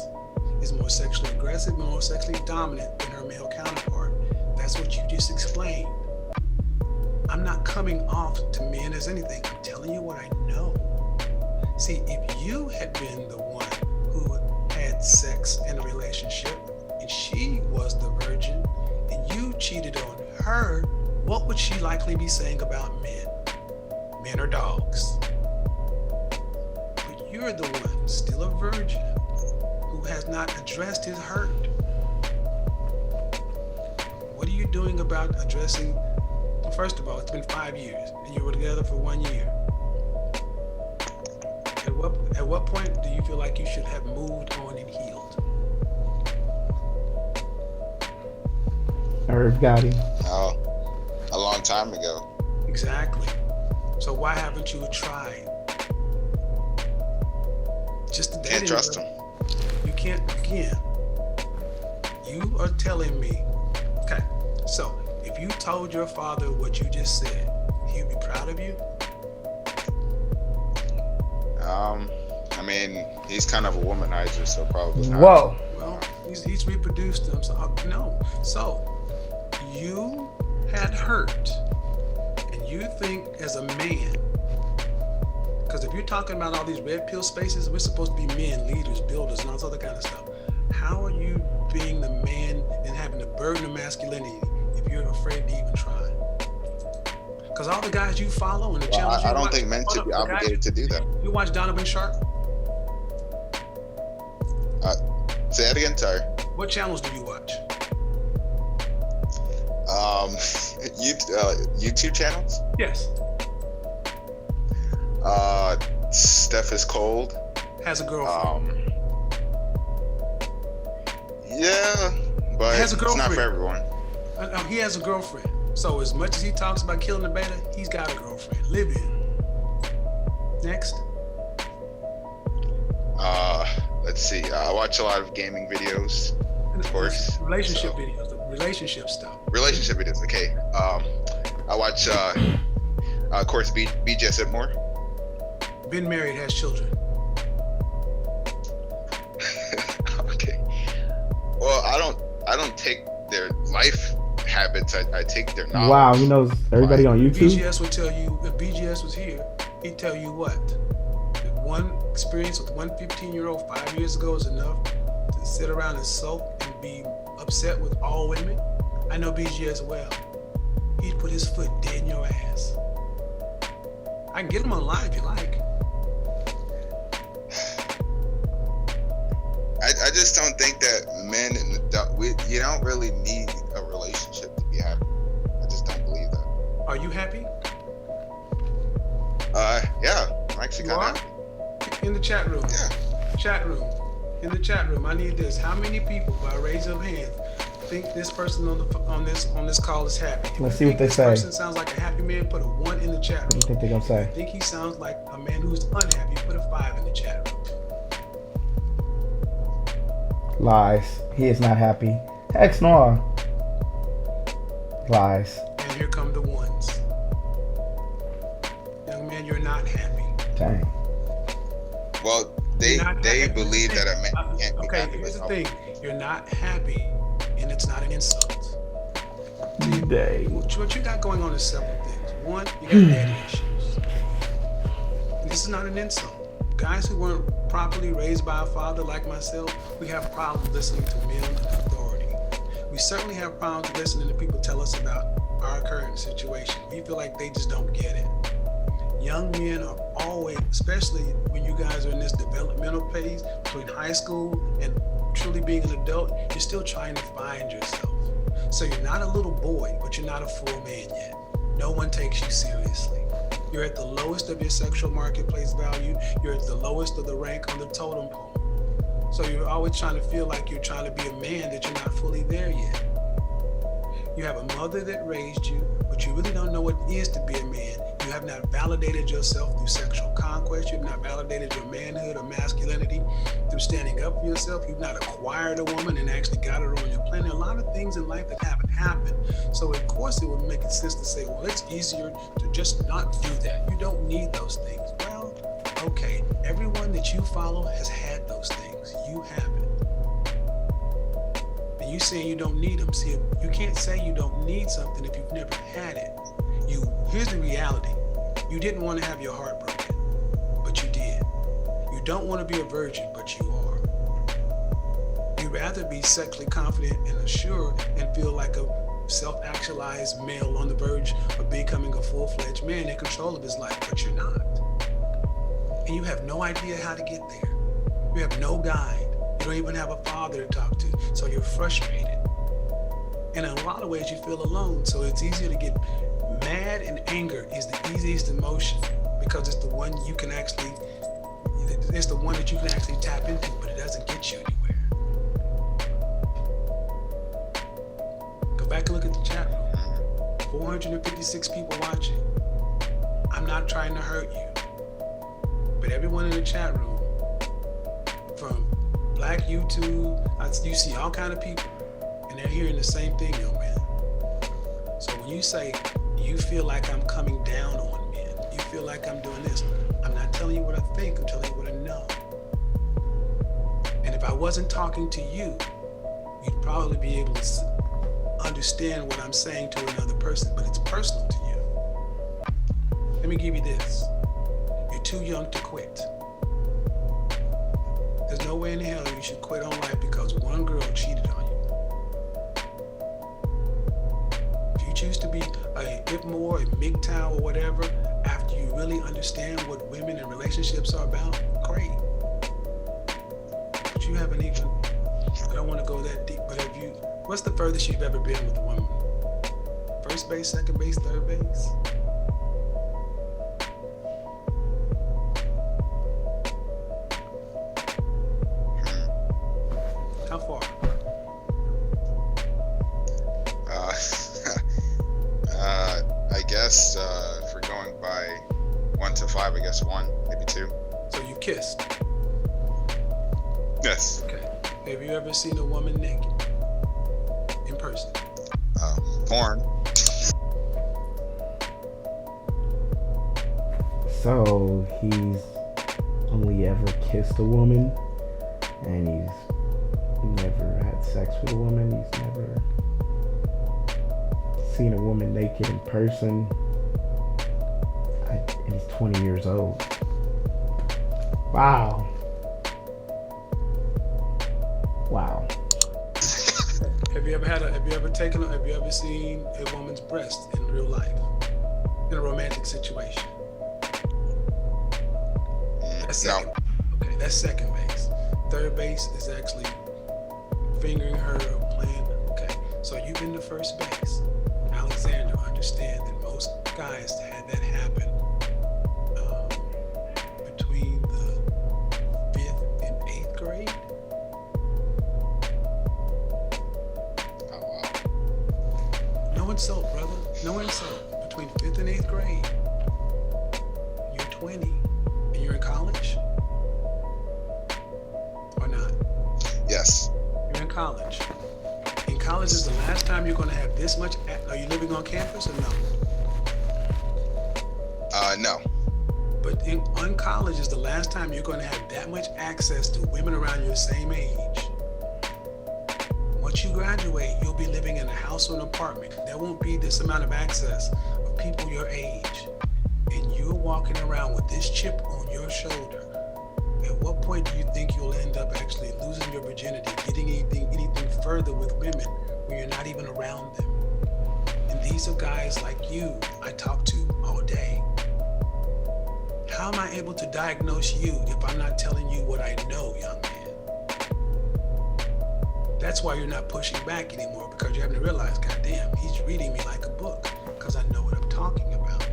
is more sexually aggressive, more sexually dominant than her male counterpart. That's what you just explained. I'm not coming off to men as anything. I'm telling you what I know. See, if you had been the one who had sex in a relationship and she was the virgin and you cheated on her, what would she likely be saying about men? Men are dogs. But you're the one, still a virgin, who has not addressed his hurt. What are you doing about addressing? Well, first of all, it's been 5 years and you were together for 1 year. At what point do you feel like you should have moved on and healed? Irv got him. Oh, a long time ago. Exactly. So why haven't you tried? Just Can't trust him. You can't. Again, you are telling me. Okay. So if you told your father what you just said, he'd be proud of you. I mean, he's kind of a womanizer, so probably not. Whoa. Well, he's reproduced them. So no. So you had hurt, and you think as a man, because if you're talking about all these red pill spaces, we're supposed to be men, leaders, builders, and all this other kind of stuff. How are you being the man and having the burden of masculinity if you're afraid to even try? Because all the guys you follow and the channels I don't think men should be obligated to do that. You watch Donovan Sharp? Say that again, sorry. What channels do you watch? YouTube channels? Yes. Steph is cold. Has a girlfriend. Yeah, but Has a it's not girlfriend. for everyone. He has a girlfriend. So as much as he talks about killing the beta, he's got a girlfriend. Live in. Next. Let's see. I watch a lot of gaming videos, of course. Relationship videos, the relationship stuff. Relationship videos. Okay. I watch, of course, BJ Sipmore. Been married, has children. Okay. Well, I don't take their life habits. I take their knowledge. Wow, he knows everybody on YouTube. BGS would tell you, if BGS was here, he'd tell you what? That one experience with one 15-year-old 5 years ago is enough to sit around and sulk and be upset with all women? I know BGS well. He'd put his foot dead in your ass. I can get him online if you like. I just don't think that men you don't really need a relationship to be happy. I just don't believe that. Are you happy? Yeah, I'm actually You kind are? of happy. In the chat room. Yeah. Chat room. In the chat room, I need this. How many people, by raise of hands, think this person on this call is happy? If Let's you see what think they this say. person sounds like a happy man, put a 1 in the chat What do room. you think they're gonna I say? think he sounds like a man who's unhappy, put a 5 in the chat room. Lies. He is not happy. Heck no. Lies. And here come the ones. Young man, you're not happy. Dang. Well, they You're not they happy. believe that a man can't be Okay, happy. here's the without- thing. You're not happy, and it's not an insult. Dang. What you got going on is several things. One, you got daddy issues. And this is not an insult. Guys who weren't properly raised by a father like myself, we have problems listening to men in authority. We certainly have problems listening to people tell us about our current situation. We feel like they just don't get it. Young men are always, especially when you guys are in this developmental phase between high school and truly being an adult, you're still trying to find yourself. So you're not a little boy, but you're not a full man yet. No one takes you seriously. You're at the lowest of your sexual marketplace value. You're at the lowest of the rank on the totem pole. So you're always trying to feel like you're trying to be a man that you're not fully there yet. You have a mother that raised you, but you really don't know what it is to be a man. You have not validated yourself through sexual conquest. You've not validated your manhood or masculinity through standing up for yourself. You've not acquired a woman and actually got her on your planet. A lot of things in life that haven't happened. So of course it would make sense to say, well, it's easier to just not do that. You don't need those things. Well, okay, everyone that you follow has had those things. You haven't. And you saying you don't need them. See, you can't say you don't need something if you've never had it. Here's the reality. You didn't want to have your heart broken, but you did. You don't want to be a virgin, but you are. You'd rather be sexually confident and assured and feel like a self-actualized male on the verge of becoming a full-fledged man in control of his life, but you're not. And you have no idea how to get there. You have no guide. You don't even have a father to talk to, so you're frustrated. And in a lot of ways, you feel alone, so it's easier to get mad, and anger is the easiest emotion because it's the one that you can actually tap into, but it doesn't get you anywhere. Go back and look at the chat room. 456 people watching. I'm not trying to hurt you, but everyone in the chat room, from Black YouTube, you see all kind of people, and they're hearing the same thing, young man. So when you say you feel like I'm coming down on men, you feel like I'm doing this, I'm not telling you what I think, I'm telling you what I know. And if I wasn't talking to you, you'd probably be able to understand what I'm saying to another person, but it's personal to you. Let me give you this. You're too young to quit. There's no way in hell you should quit on life because one girl cheated on you. If you choose to be a IPMOR, a MGTOW, or whatever, after you really understand what women and relationships are about, great. But you haven't even, I don't want to go that deep, but what's the furthest you've ever been with a woman? First base, second base, third base? How far? I guess if we're going by 1 to 5, I guess 1, maybe 2. So you kissed? Yes. Okay. Have you ever seen a woman naked? In person? Porn. So he's only ever kissed a woman, and he's never had sex with a woman. He's never seen a woman naked in person. And he's 20 years old. Wow. Have you ever seen a woman's breast in real life? In a romantic situation? That's second. No. Okay, that's second base. Third base is actually fingering her or playing. Okay, so you've been to first base. Alexander, understand that most guys had that happen between the 5th and 8th grade. Oh, wow. No insult, brother. No insult. Between 5th and 8th grade. You're 20 and you're in college? Or not? Yes. You're in college. In college is the last time you're going to have this much. Are you living on campus or no? No. But on college is the last time you're going to have that much access to women around your same age. Once you graduate, you'll be living in a house or an apartment. There won't be this amount of access of people your age. And you're walking around with this chip on your shoulder. At what point do you think you'll end up actually losing your virginity, getting anything further with women when you're not even around them? And these are guys like you I talk to all day. How am I able to diagnose you if I'm not telling you what I know, young man? That's why you're not pushing back anymore, because you haven't realized, goddamn, he's reading me like a book, because I know what I'm talking about.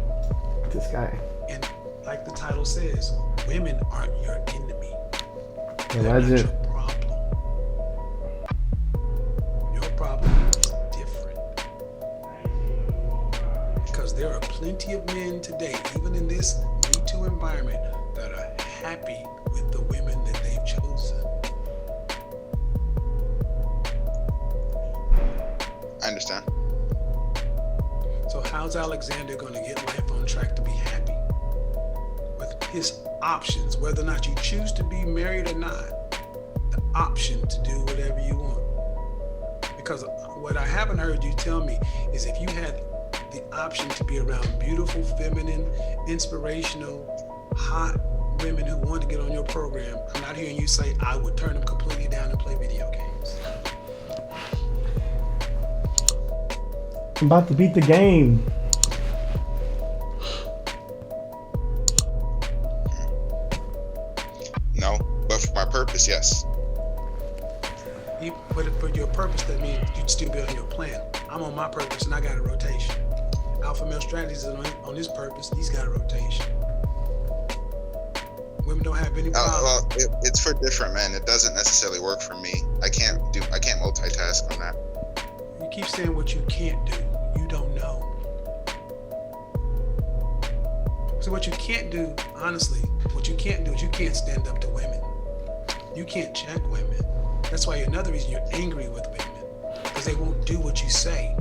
This guy. And like the title says, women aren't your enemy. Yeah, They're not that's your it. problem. Your problem is different. Because there are plenty of men today, even in this Me Too environment, that are happy with the women that they've chosen. I understand. So how's Alexander going to get life on track to be happy with his options, whether or not you choose to be married or not, the option to do whatever you want. Because what I haven't heard you tell me is if you had the option to be around beautiful, feminine, inspirational, hot women who want to get on your program, I'm not hearing you say, I would turn them completely down and play video games. I'm about to beat the game. No, but for my purpose, yes. But for your purpose, that means you'd still be on your plan. I'm on my purpose and I got a rotation. Alpha male strategies is on his purpose, he's got a rotation. Women don't have any problem. Well, it's for different men. It doesn't necessarily work for me. I can't multitask on that. You keep saying what you can't do. You don't know. So what you can't do, honestly, what you can't do is you can't stand up to women. You can't check women. That's why another reason you're angry with women, because they won't do what you say.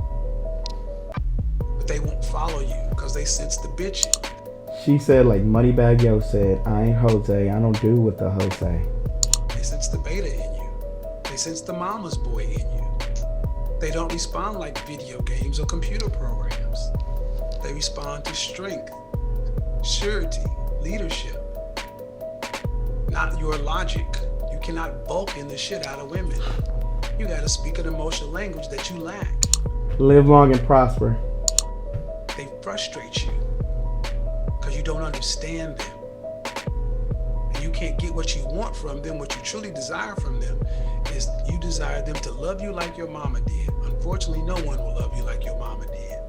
But they won't follow you because they sense the bitching. She said, like Moneybag Yo said, I ain't Jose. I don't do what the hoe say. They sense the beta in you. They sense the mama's boy in you. They don't respond like video games or computer programs. They respond to strength, surety, leadership, not your logic. You cannot bulk in the shit out of women. You gotta speak an emotional language that you lack. Live long and prosper. They frustrate you because you don't understand them. And you can't get what you want from them. What you truly desire from them is you desire them to love you like your mama did. Unfortunately, no one will love you like your mama did.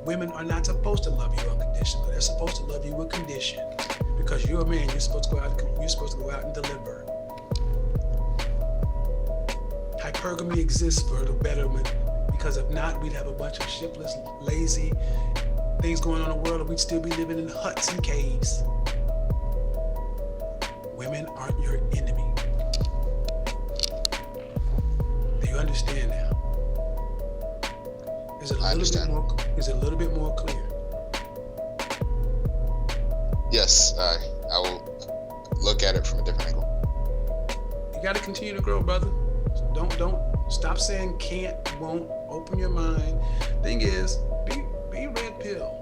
Women are not supposed to love you unconditionally. They're supposed to love you with condition. Because you're a man, you're supposed to go out and deliver. Hypergamy exists for the betterment, because if not, we'd have a bunch of shipless, lazy things going on in the world, and we'd still be living in huts and caves. Women aren't your enemy. Do you understand now? Is it a little bit more clear? Yes, I will look at it from a different angle. You got to continue to grow, brother. Don't stop saying can't, won't. Open your mind. Thing is, be red pill.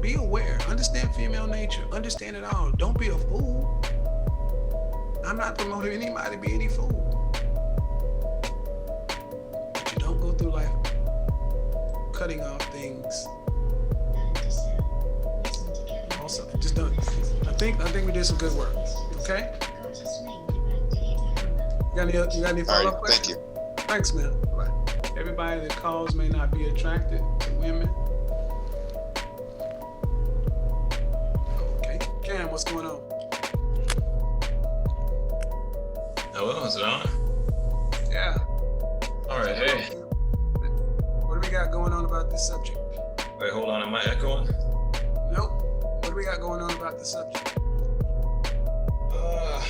Be aware. Understand female nature. Understand it all. Don't be a fool. I'm not promoting anybody to be any fool. But you don't go through life cutting off things. Also, just don't. I think we did some good work. Okay. You got any follow-up questions? Thank you. Thanks, man. Bye. Everybody that calls may not be attracted to women. Okay. Cam, what's going on? Hello, is it on? Yeah. All right, hey. What do we got going on about this subject? Wait, hold on, am I echoing? Nope. What do we got going on about this subject? Well,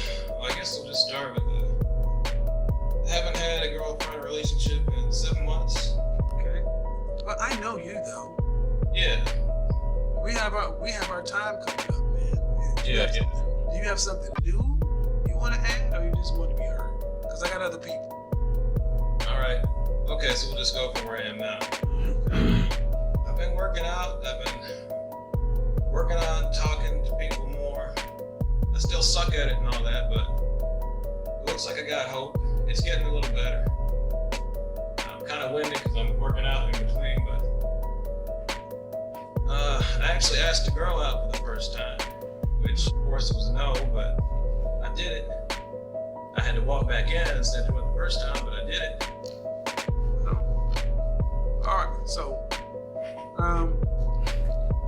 I guess we'll just start with haven't had a girlfriend relationship in 7 months. Okay. Well, I know you though. Yeah. We have our time coming up, man. Do you have something new you want to add, or you just want to be heard? Because I got other people. All right. Okay, so we'll just go from where I am now. I've been working out. I've been working on talking to people more. I still suck at it and all that, but it looks like I got hope. It's getting a little better. I'm kind of winded because I'm working out in between, but I actually asked a girl out for the first time, which of course was a no, but I did it. I had to walk back in instead of doing it the first time, but I did it. All right, so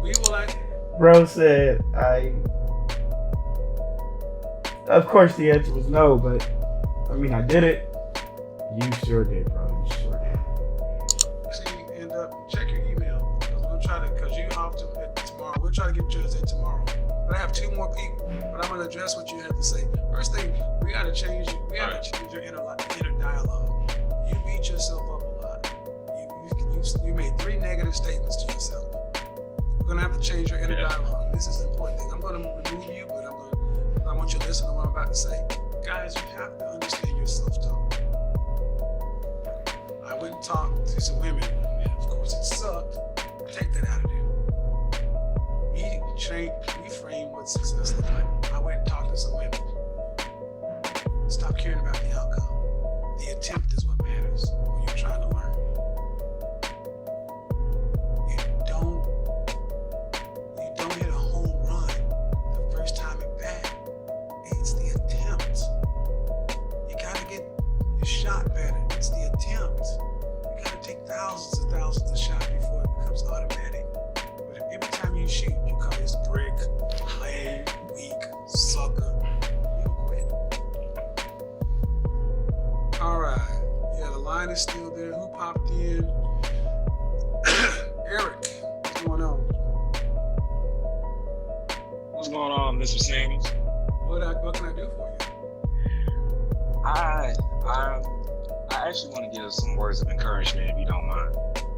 we will like. Bro said, of course the answer was no, but I mean, I did it. You sure did, bro. You sure did. See, and check your email. Because you off tomorrow. We'll try to get yours in tomorrow. But I have 2 more people. But I'm going to address what you had to say. First thing, we got to change your inner dialogue. You beat yourself up a lot. You made 3 negative statements to yourself. We're going to have to change your inner dialogue. This is an important thing. I'm going to remove you, but about to say, guys, you have to understand your self-talk. I went and talked to some women, and of course it sucked. Take that out of there. Reframe what success looks like. I went and talked to some women. Stop caring about the outcome. The attempt is what matters when you're trying to learn. You don't hit a home run the first time at bat. It's the attempt. You gotta get your shot better. It's the attempt. You gotta take thousands and thousands of shots before it becomes automatic. But if every time you shoot, you call this brick, lame, weak, sucker, you'll quit. All right. Yeah, the line is still there. Who popped in? Eric, what's going on? What's going on, Mr. Sanders? What can I do for you? I actually want to give some words of encouragement, if you don't mind,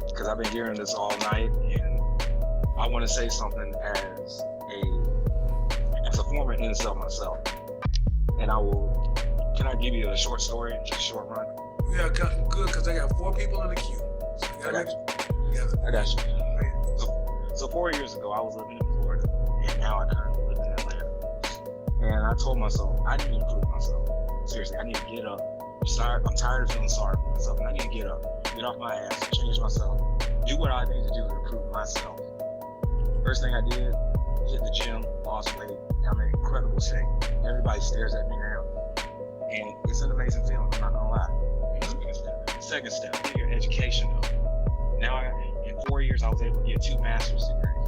because I've been hearing this all night, and I want to say something as a former incel myself. And can I give you a short story, just a short run? Yeah, good, because I got 4 people in the queue. So I got you. So 4 years ago, I was living in Florida, and now I currently live in Atlanta. And I told myself, I need to improve myself. Seriously, I need to get up. I'm tired of feeling sorry for myself, and I need to get up, get off my ass, change myself, do what I need to do to improve myself. First thing I did, hit the gym, lost weight, I'm in incredible shape. Everybody stares at me now, and it's an amazing feeling, I'm not gonna lie. Second step, get your education up. Now, in 4 years, I was able to get 2 master's degrees.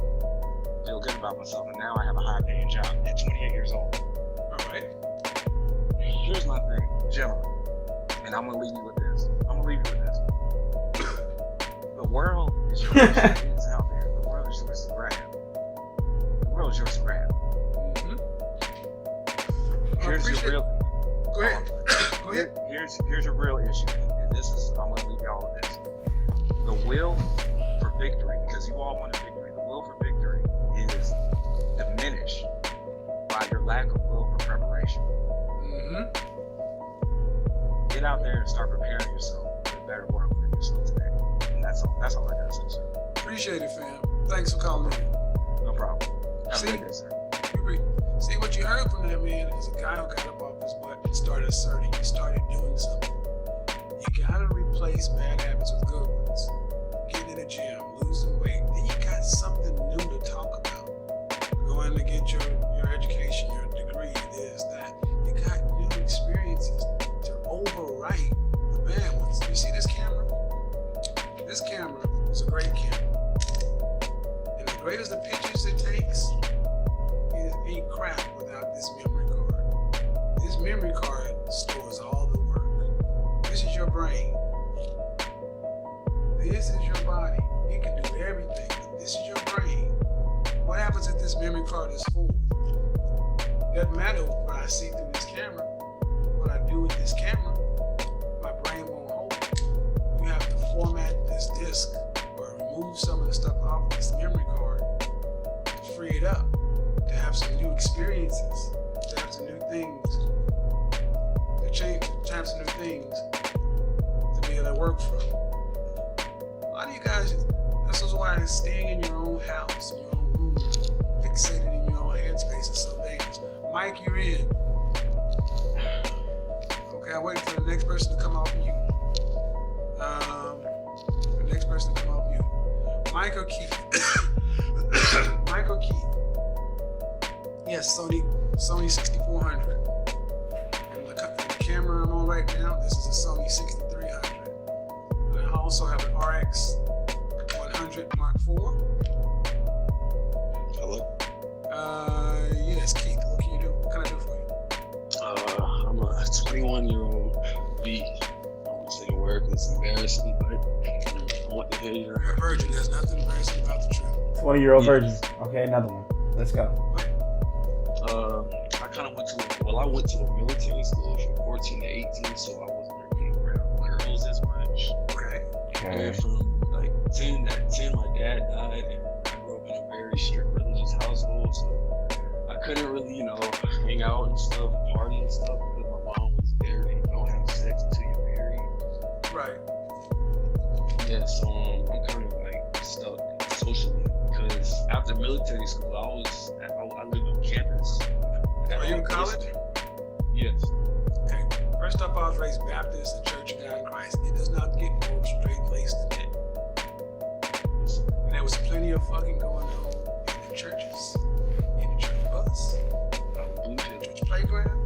Feel good about myself, and now I have a high-paying job at 28 years old. All right. Here's my thing, gentlemen, and I'm gonna leave you with this. The world is yours. It's out there. The world is yours to grab. Mm-hmm. Here's your real. Go ahead. Go ahead. Here's your real issue, and this is, I'm gonna leave y'all with this. The will for victory, because you all want a victory. The will for victory is diminished by your lack of will for preparation. Mm-hmm. Get out there and start preparing yourself for a better world for yourself today. And that's all I gotta say, sir. Appreciate it, fam. Thanks for calling in. No problem. Have See? a good day, sir. See, what you heard from that man is a guy who got up off his butt and started asserting. He started doing something. You gotta replace bad habits with good ones. Get in the gym, lose some weight. Then you got something new to talk about. Going to get your education, your degree, this, that. You got new experiences to overwrite the bad ones. You see this camera? This camera is a great camera. And the greatest the pictures it takes, it ain't crap without this memory card. This memory card stores all the work. This is your brain. This is your body. It can do everything, but this is your brain. What happens if this memory card is full? Doesn't matter what I see through this camera. What I do with this camera, my brain won't hold it. You have to format this disk or remove some of the stuff off this memory card to free it up, to have some new experiences, to have some new things, to have some new things to be able to work from. A lot of you guys, this is why staying in your own house, in your own room, fixated in your own headspace is so dangerous. Mike, you're in. Okay, I'm waiting for the next person to come off mute. The next person to come off mute. Michael Keith. Michael Keith. Yes, Sony 6400. And the camera I'm on right now, this is a Sony 6300. And I also have an RX 100 Mark IV. Hello? Yes, Keith, what can you do? What can I do for you? I'm a 21-year-old V. I won't say a word because it's embarrassing, but I want to hear your... You're a virgin. There's nothing embarrassing about the truth. 20-year-old virgin. Okay, another one. Let's go. I kind of went to a military school from 14 to 18, so I wasn't really around girls as much. Okay. And from like 10, my dad died, and I grew up in a very strict religious household, so I couldn't really, hang out and stuff, party and stuff, because my mom was there and you don't have sex until you're married. Right. Yeah, so I'm kind of like stuck socially because after military school, I lived on campus. Are you in college? Yes. Okay. First up, I was raised Baptist and Church of God in Christ. It does not get more straight laced than that. And there was plenty of fucking going on in the churches, in the church bus, in the church playground.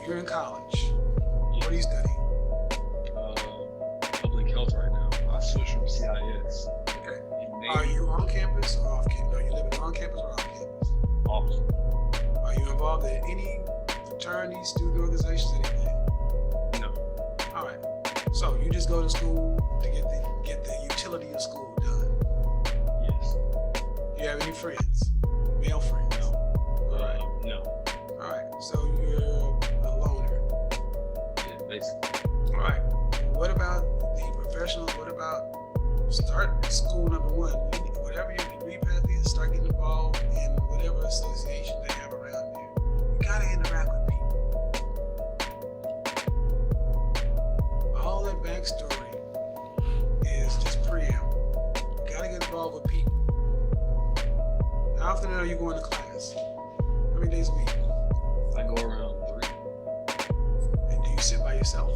You're in college. What are you studying? Public health right now. I switched from CIS. Okay. Are you on campus or off campus? Are you living on campus or off campus? Off. Are you involved in any fraternities, student organizations, anything? No. All right. So you just go to school to get the utility of school done. Yes. Do you have any friends? Male friends? No. All right. No. All right. So you're a loner. Yeah, basically. All right. What about the professional? What about start school number one? Whatever your degree path is, start getting involved in whatever association they have around there. You gotta interact with people. All that backstory is just preamble. You gotta get involved with people. How often are you going to class? How many days a week? I go around 3. And do you sit by yourself?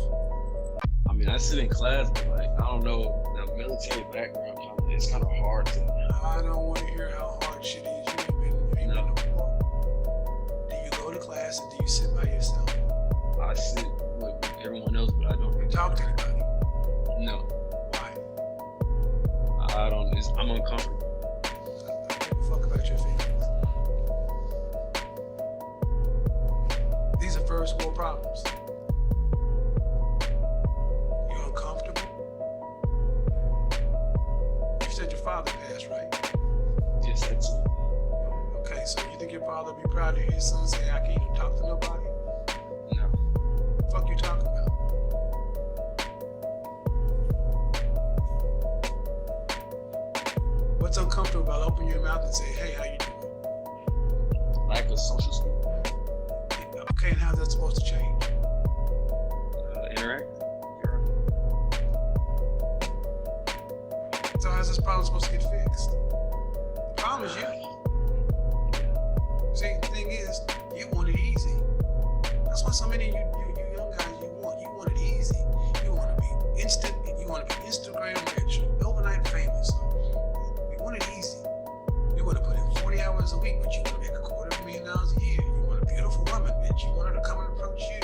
I mean, I sit in class, but like, I don't know, the military background, it's kind of hard to. I don't want to hear how hard shit is. You ain't been to war. Do you go to class and do you sit by yourself? I sit with everyone else, but I don't really Talk to anybody? No, Why? I don't. I'm uncomfortable. I don't give a fuck about your feelings. These are first world problems. You're uncomfortable? You said your father passed, right? Yes, that's it. Okay, so you think your father would be proud to hear his son say, I can't even talk to nobody? No. Fuck you talking about? What's uncomfortable about opening your mouth and say, hey, how you doing? Lack of social skills. Okay, and how's that supposed to change? Interact. So how's this problem supposed to get fixed? The problem is you. See, the thing is, you want it easy. That's why so many of you young guys, you want it easy. You want to be instant, you want to be Instagram rich, overnight famous. You want it easy. You want to put in 40 hours a week, but you want to make $250,000 a year. You want a beautiful woman, bitch. You want her to come and approach you.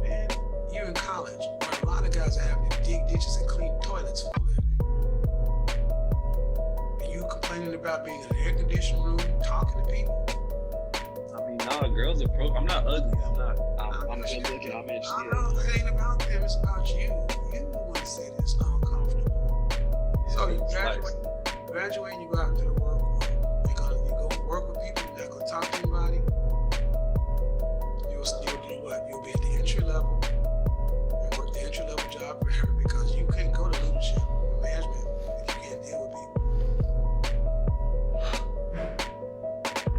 Man, you're in college, where a lot of guys are having to dig ditches and clean toilets for a living. And you complaining about being in an air-conditioned room, talking to people? I mean, nah, girls are pro. I'm not ugly. I'm good looking. I'm in I know, it ain't about them, it's about you. You the one say this uncomfortable. So you graduate, you go out into the work world. You go work with people, you're not gonna talk to anybody. You'll do what? You'll be at the entry level and work the entry level job forever because you can't go to leadership or management if you can't deal with people.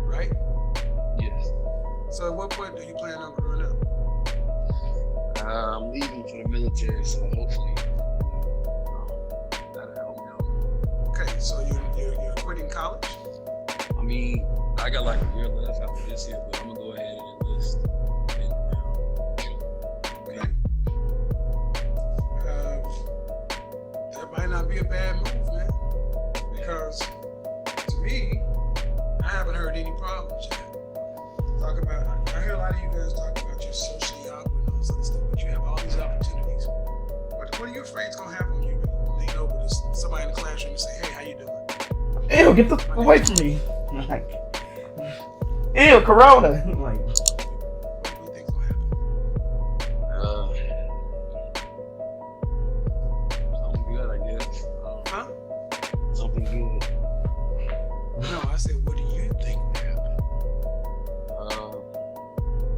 Right? Yes. So at what point do you plan on growing up? I'm leaving for the military, so hopefully that'll help me out. Okay, so you're quitting college? I mean, I got like a year left after this year, but I'm gonna go ahead and enlist in around June. Okay. That might not be a bad move, man. Because to me, I haven't heard any problems yet. I hear a lot of you guys talk about you're socially awkward and all this other stuff, but you have all these opportunities. What are you afraid is gonna happen when you lean over to somebody in the classroom and say, hey, how you doing? Ew, get the fuck away from me. Like, ew, Corona. Like, What do you think's gonna happen? Something good, I guess. Huh? Something good. No, I said, what do you think will happen?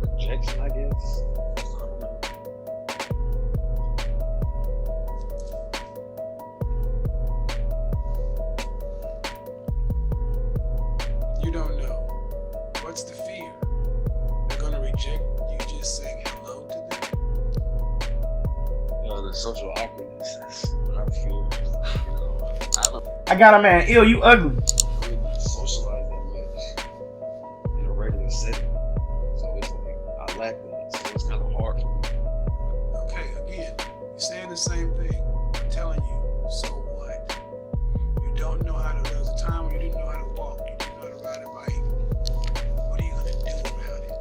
Rejection, I guess. I don't know. you don't know. What's the fear? They're gonna reject you just saying hello to them? The social awkwardness is what I feel. I don't I got a man. Ew, you ugly. really socialize that much in a regular setting. So it's like I lack that. So it's kind of hard for me. Okay, again, you're saying the same thing. I'm telling you, so what? You don't know how to, there was a time when you didn't know how to walk, you didn't know how to ride a bike. What are you gonna do about it?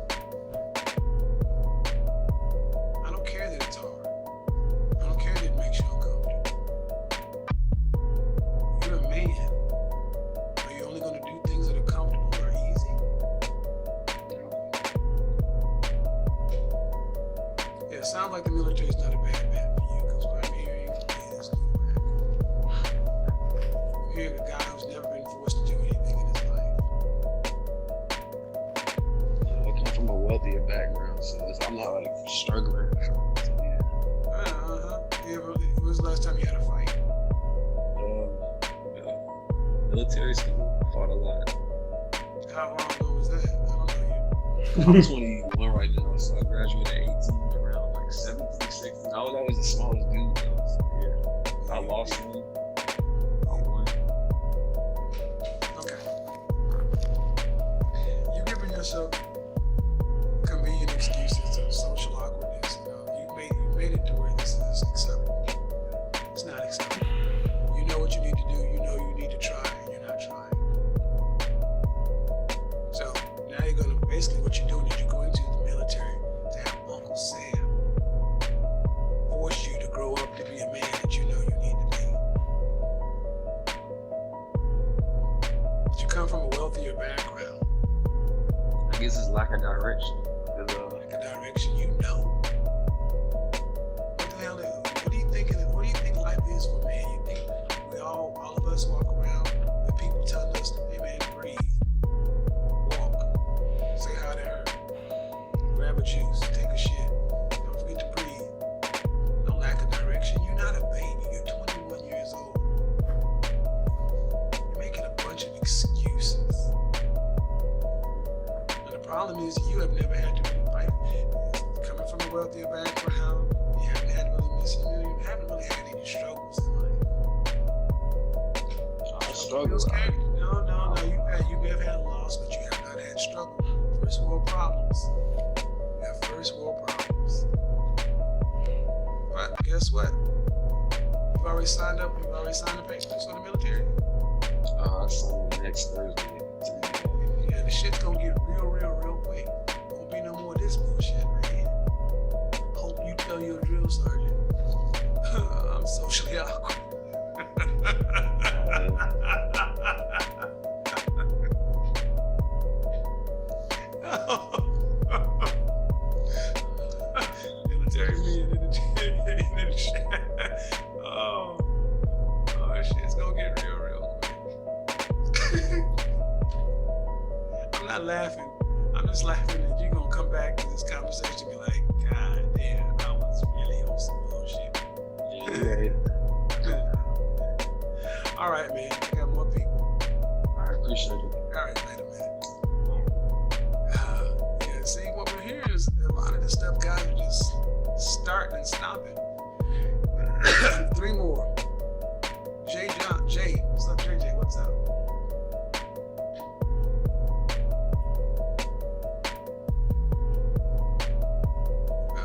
I don't care that it's hard. I don't care that it makes you uncomfortable. You're a man. Are you only gonna do things that are comfortable or easy? Yeah, it sounds like the military is not a bad bet for you, because what I'm hearing is I'm hearing a guy who's never been forced to do anything in his life. I come from a wealthier background, so I'm not like struggling. So, yeah. Yeah, but when was the last time you had a fight? Military school, I fought a lot. How long ago was that? I don't know I'm 21 right now, so I graduated at 18, around like 17, 16. I was always the smallest dude, though, so yeah. I lost one. I won. Okay. You're giving yourself convenient excuses of social awkwardness. You made it to where this is acceptable. It's not acceptable. You know what you need to do. You know you need to try, and you're not trying. So now you're gonna basically what you're doing is you're going to the military to have Uncle Sam force you to grow up to be a man that you know you need to be. But you come from a wealthier background. I guess it's lack of direction. 'Cause, Like a direction you know. What the hell is, what do you think life is for man? You think we all of us walk around with people telling us, hey man, breathe, walk, say hi to her, grab a juice, take a shit, don't forget to breathe. No lack of direction. You're not a baby, you're 21 years old. You're making a bunch of excuses. And the problem is you have never had to really fight. Coming from a wealthier background, you haven't had to really miss you haven't really had any struggles in life. I struggle. No. You may have had a loss, but you have not had struggle. First world problems. You have first world problems. But guess what? You've already signed up. You've already signed the papers for the military. So next Thursday. Yeah, the shit's gonna get real quick. Won't be no more of this bullshit right here. Hope you tell your drill sergeant. I'm socially awkward. Military men in the chat. Oh, shit's gonna get real quick. I'm not laughing. I'm just laughing that you're gonna come back to this conversation and be like, God damn, I was really on some bullshit. Yeah. All right, man. I got more people. I appreciate it. All right, later, man. Yeah, see, what we're hearing is a lot of this stuff guys are just starting and stopping. 3 more. Jay, what's up, JJ? What's up?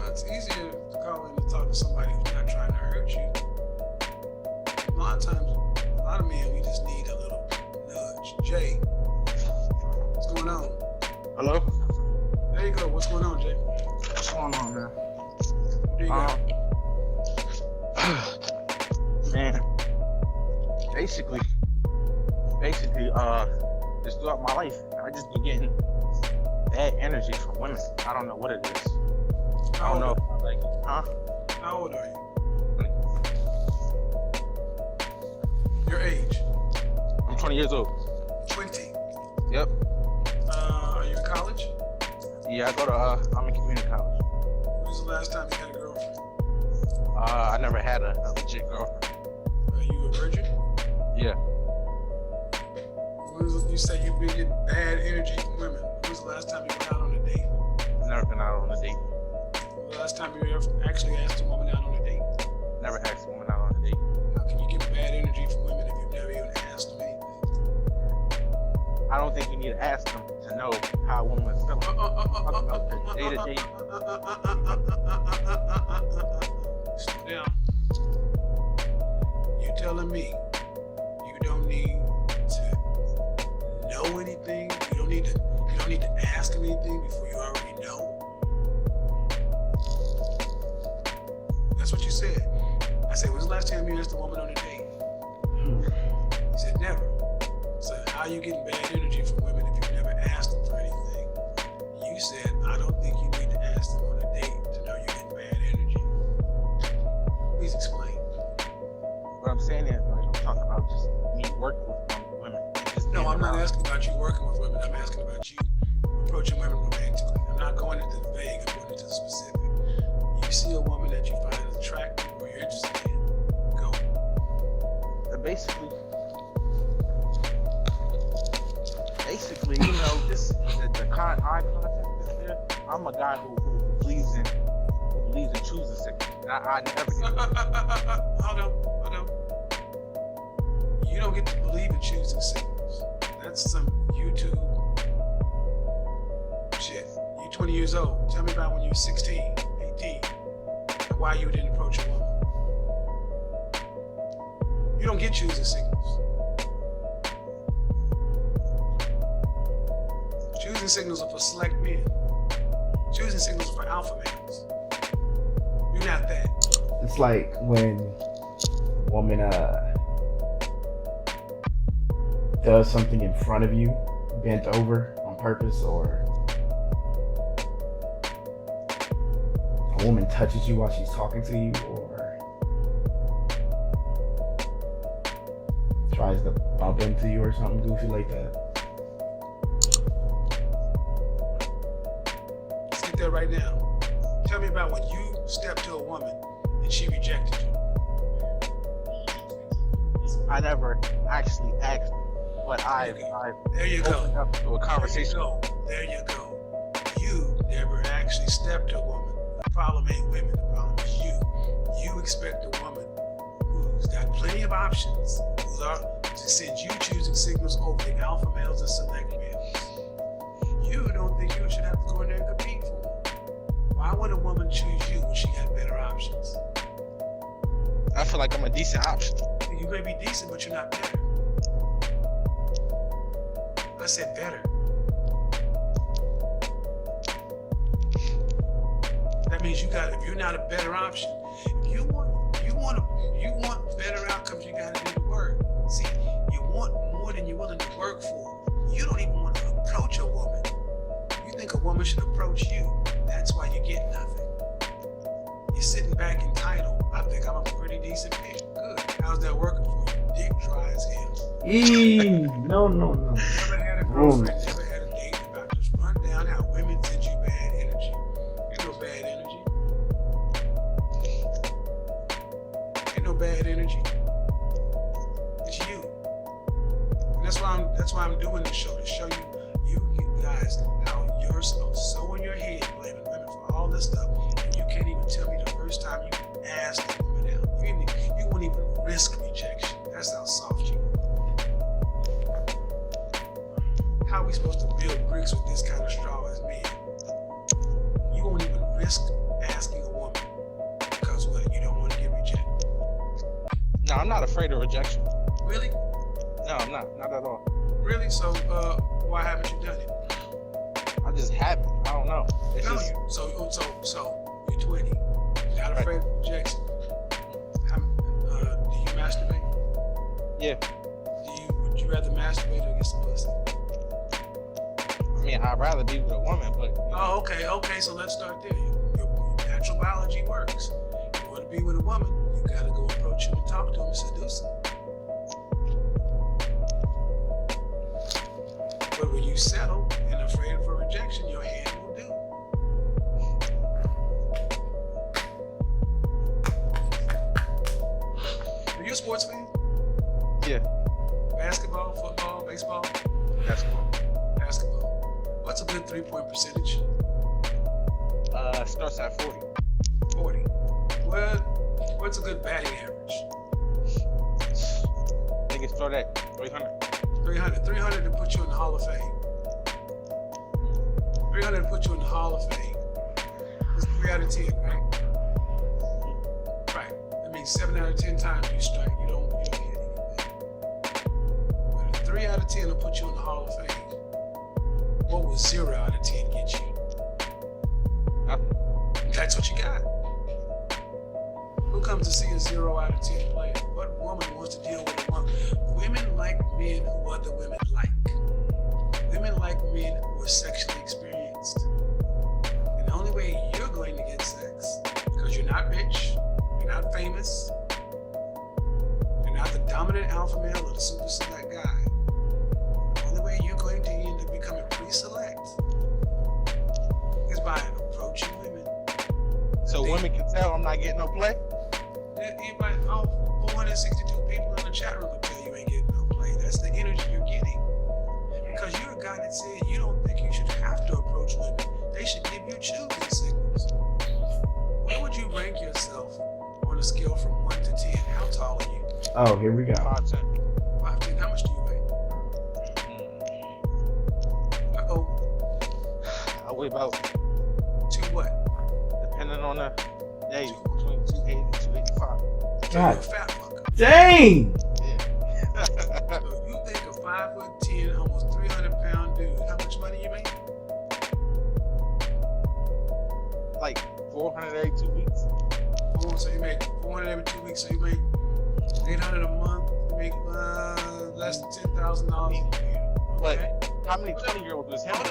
It's easier to call in to talk to somebody who's not trying to hurt you. A lot of times, a lot of men, we just need a little nudge. Jay, what's going on? Hello? There you go. What's going on, Jay? What's going on, man? What do you got? Man, basically, just throughout my life, I just been getting bad energy from women. I don't know what it is. I don't know, like, huh? How old are you? Your age? I'm 20 years old. 20. Yep. Are you in college? Yeah, I'm in community college. When was the last time you had a girlfriend? I never had a legit girlfriend. Are you a virgin? Yeah. You say you've been getting bad energy from women. When was the last time you went out on a date? Never been out on a date. When was the last time you ever actually asked a woman out on a date? Never asked a woman out on a date. How can you get bad energy from women if you've never even asked them anything? I don't think you need to ask them to know how a woman is feeling. Talk about the day-to-day. Slow down. You telling me you don't need to know anything? You don't need to ask them anything before you already know? That's what you said. I said, when's the last time you asked a woman on a date? You said never. So how are you getting bad energy from women if you've never asked them for anything? You said, I don't think you need to ask them on a date to know you're getting bad energy. Please explain. What I'm saying is, like, I'm talking about just me working with women. Just No, being I'm not around. asking about you working with women. I'm asking about you approaching women romantically. I'm not going into the vague, I'm going into the specific. You see a woman that you find attractive or you're interested in, go. Basically, you know, the eye contact is there. I'm a guy who believes in choosing signals. I never get Hold on. You don't get to believe in choosing signals. That's some YouTube shit. You're 20 years old. Tell me about when you were 16, 18, and why you didn't approach a woman. You don't get choosing signals. Choosing signals are for select men. Choosing signals are for alpha males. You're not that. It's like when a woman does something in front of you, bent over on purpose, or a woman touches you while she's talking to you, or tries to bump into you or something goofy like that. Let's get there right now. Tell me about when you stepped to a woman and she rejected you. I never actually asked, but I've There you go. opened up to a conversation. There you go. You never actually stepped to a woman. The problem ain't women. The problem is you. You expect a woman who's got plenty of options, to send you choosing signals over the alpha males and select males. You don't think you should have to go in there and compete for them. Why would a woman choose you when she got better options? I feel like I'm a decent option. You may be decent, but you're not better. I said better. That means if you're not a better option, if you want better outcomes, you gotta do the work. See, you want more than you're willing to work for. You don't even want to approach a woman. You think a woman should approach you. That's why you get nothing. You're sitting back entitled. I think I'm a pretty decent pick. Good. How's that working for you? Dick dry as hell. No. Never had a girlfriend, never had a date about just run down how women send you bad energy. Ain't no bad energy. Ain't no bad energy. It's you. And that's why I'm doing this show, to show you guys how you're so in your head blaming women for all this stuff, and you can't even tell me the first time you asked a woman out. You won't even risk rejection. That's how soft you are. How are we supposed to build bricks with this kind of straw as men? You won't even risk asking a woman because what? You don't want to get rejected. No, I'm not afraid of rejection. Really? No, I'm not at all. Really? So why haven't you done it? I just haven't. I don't know. It's No, just, so you're 20. You're not afraid of rejection. Do you masturbate? yeah. Would you rather masturbate or get some pussy? I mean, I'd rather be with a woman, but Oh, okay. So let's start there. Your natural biology works. You want to be with a woman, you gotta go approach him and talk to him and seduce him. But when you settle and afraid for rejection, your hand will do. Are you a sports fan? yeah. Basketball, football, baseball? Basketball. Basketball. What's a good 3-point percentage? Starts at 40. 40. What's a good batting average? I think it started at 300. 300 to put you in the Hall of Fame. 300 to put you in the Hall of Fame. That's 3 out of 10, right? Right. That means 7 out of 10 times you strike. You don't hit anything. But a 3 out of 10 will put you in the Hall of Fame. What will 0 out of 10 get you? That's what you got. Who comes to see a 0 out of 10 player? What woman wants to deal with a woman? Women like men who other women like. Women like men who are sexually experienced. And the only way you're going to get sex, because you're not rich, you're not famous, you're not the dominant alpha male or the super select guy. The only way you're going to end up becoming pre-select is by approaching women. So women can tell I'm not getting no play? Anybody, 462 people in the chat room will tell you ain't getting no play. That's the energy you're getting. Because you're a guy that said you don't think you should have to approach women. They should give you choosing signals. Where would you rank yourself on a scale from 1 to 10? How tall are you? Oh, here we go. 5'10". 5'10". How much do you weigh? Uh-oh. I weigh about, 2 what? depending on the day, between 280 and 285. So you're a God. fat fucker. Dang! So you think a 5'10", almost 300-pound dude, how much money you make? Like 400 every 2 weeks. So you make 400 every 2 weeks. So you make 800 a month. You make less than $10,000 a year. But Okay. how many 20-year-olds is him? Hold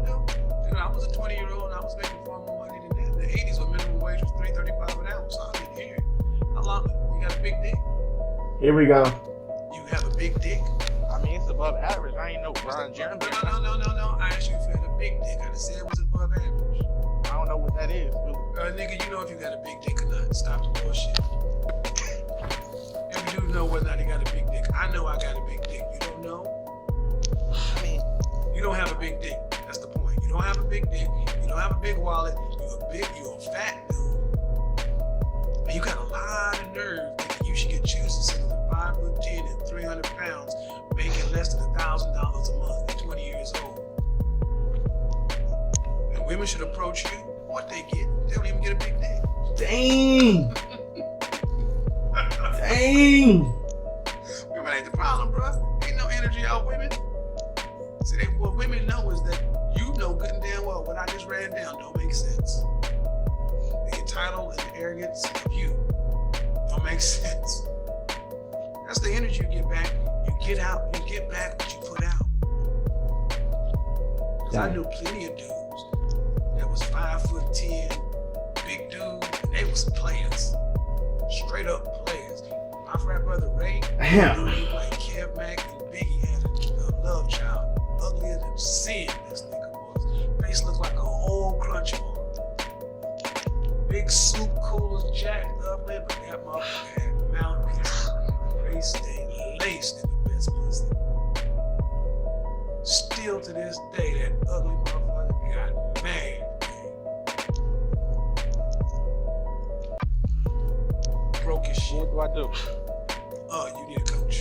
on. Dude, I was a 20-year-old and I was making far more money than that. In the 80s, when minimum wage was $3.35 an hour. So I didn't hear. How long? You got a big dick? Here we go. You have a big dick? I mean, it's above average. I ain't no Brian Jeremy. No. I asked you if you had a big dick. I just said it was above average. I don't know what that is, really. Nigga, you know if you got a big dick or not. Stop the bullshit. If you do know whether or not he got a big dick. I know I got a big dick. You don't know? I mean, You don't have a big dick. That's the point. You don't have a big dick. You don't have a big wallet. You're a fat dude. And you got a lot of nerve thinking you should get choosing signals at 5'10" and 300 pounds, making less than $1,000 a month at 20 years old. And women should approach you. What they get? They don't even get a big dick. Dang! Dang! Women ain't the problem, bro. Ain't no energy out women. See, what women know is that you know good and damn well what I just ran down don't make sense. The entitled and the arrogance of you don't make sense. That's the energy you get back. You get out, you get back what you put out. Because I knew plenty of dudes that was 5'10", big dudes, and they was players. Straight up players. My frat brother Ray, Damn. dude like Kev Mack and Biggie had a love child. Uglier than sin, this nigga was. Face looked like an old crunch bar. Big soup coolers jacked up there, but that motherfucker had mouthpiece. Face stayed laced in the best pussy. Still to this day, that ugly motherfucker got mad. Broke his shit. what do I do? You need a coach.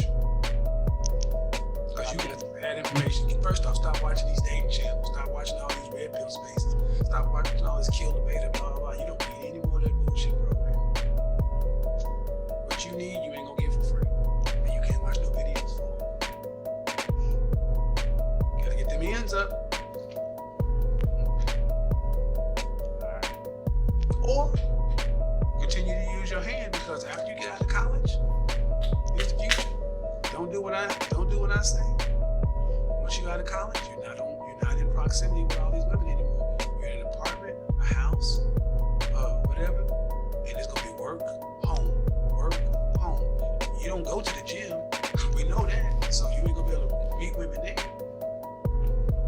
Because you get bad information. First off, stop watching these dating channels. Stop watching all these red pill spaces. Stop watching all this kill the beta, blah, blah, blah. You don't need any more of that bullshit program. What you need, you ain't gonna get for free. And you can't watch no videos for. Gotta get them ends up. Or continue to use your hand, because after you get out of college, here's the future. Don't do what I say. Once you out of college, you're not in proximity with all these women anymore. You're in an apartment, a house, whatever, and it's gonna be work, home. You don't go to the gym. We know that. So you ain't gonna be able to meet women there.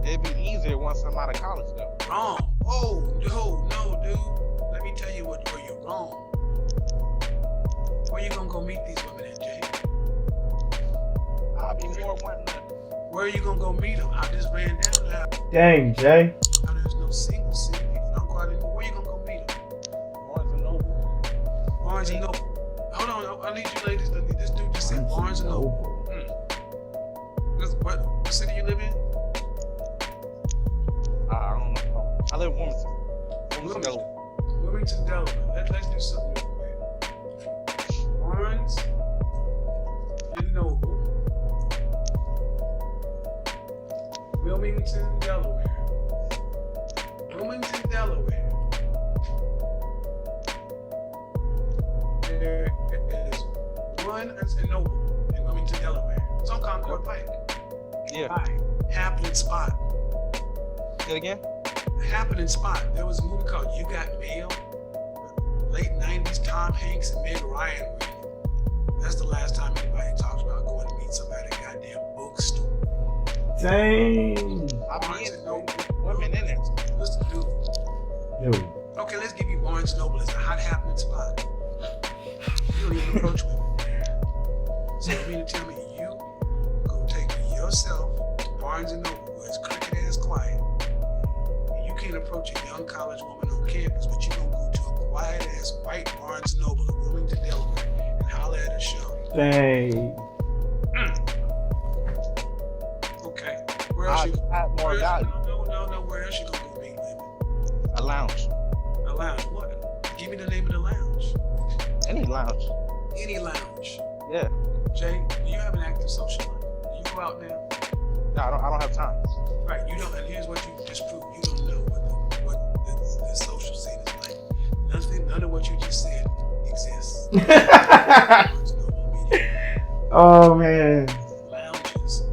It'd be easier once I'm out of college, though. Wrong. Oh, no, dude. Let me tell you where you're wrong. Where you gonna go meet these women at, Jay? I'll be more wanting to Where are you gonna go meet them? I just ran down there. Dang, Jay. Now there's no single city. People don't go out anymore. Where you gonna go meet them? Barnes and Noble. Barnes and Noble. Hold on, I need you ladies. This dude just said Barnes and Noble. What city you live in? I don't know. I live in Wilmington. Delaware. Wilmington, Delaware. Let's do something real quick. Barnes and Noble. Wilmington, Delaware. Wilmington, Delaware. There is one Barnes and Noble in Wilmington, Delaware. It's on Concord Pike. Yeah. Right. Happening spot. Say it again? Happening spot. There was a movie called You Got Mail. Late 90s, Tom Hanks and Meg Ryan were in it. That's the last time anybody talks about going to meet somebody at a goddamn bookstore. Dang. Barnes and Noble. Women in it. Listen, dude. Yo. Okay, let's give you Barnes and Noble as a hot happening spot. You don't even approach women. So you mean to tell me you go take yourself to Barnes and Noble where it's cricket ass quiet, and you can't approach a young college woman on campus, but you gonna go to a quiet ass white Barnes and Noble in Wilmington, Delaware, and holler at a show. Dang. Okay. Where else you? I have more value. No. Where else you gonna go meet women? A lounge. A lounge. What? Give me the name of the lounge. Any lounge. Any lounge. Yeah. Jay, do you have an active social life? Do you go out now? No, I don't have time. Right, you don't, and here's what you just proved. You don't know what the social scene is like. None of what you just said exists. There's no media, Oh man. lounges.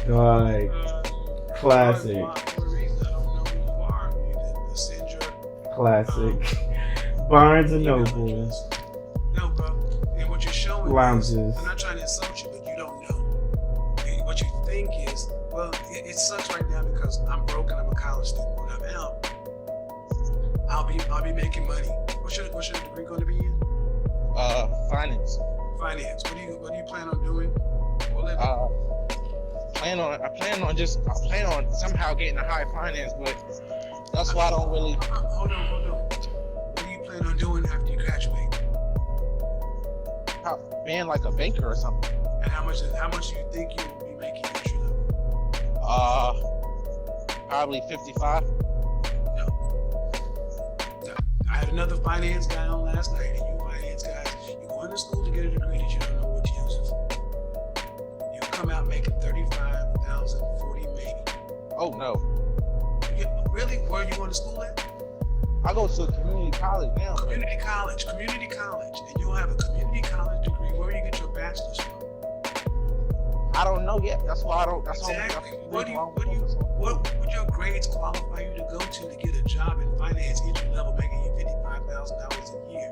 Like classic. For a reason, I don't know who you are. You didn't send your Classic. Barnes and email Noble. address. No, bro. And what you're showing Lounges. is, I'm not trying to insult you, but you don't know. And what you think is, well, it sucks right now because I'm broke and I'm a college student. When I'm out, I'll be making money. What's your degree going to be in? Finance. Finance. What do you plan on doing for a living? I plan on somehow getting a high finance, but that's why I don't really. Hold on. What do you plan on doing after you graduate? Being like a banker or something. And how much do you think you will be making entry level? Probably 55. No. I had another finance guy on last night, and you finance guys, you go into school to get a degree that you don't know what to use it for. You come out making 35,000, 40 maybe. Oh no. Really? Where you going to school at? I go to a community college now. Community college, and you'll have a community college degree. Where you get your bachelor's from? I don't know yet. That's why I don't. That's Exactly. All, What would your grades qualify you to go to get a job in finance entry level, making you $55,000 a year?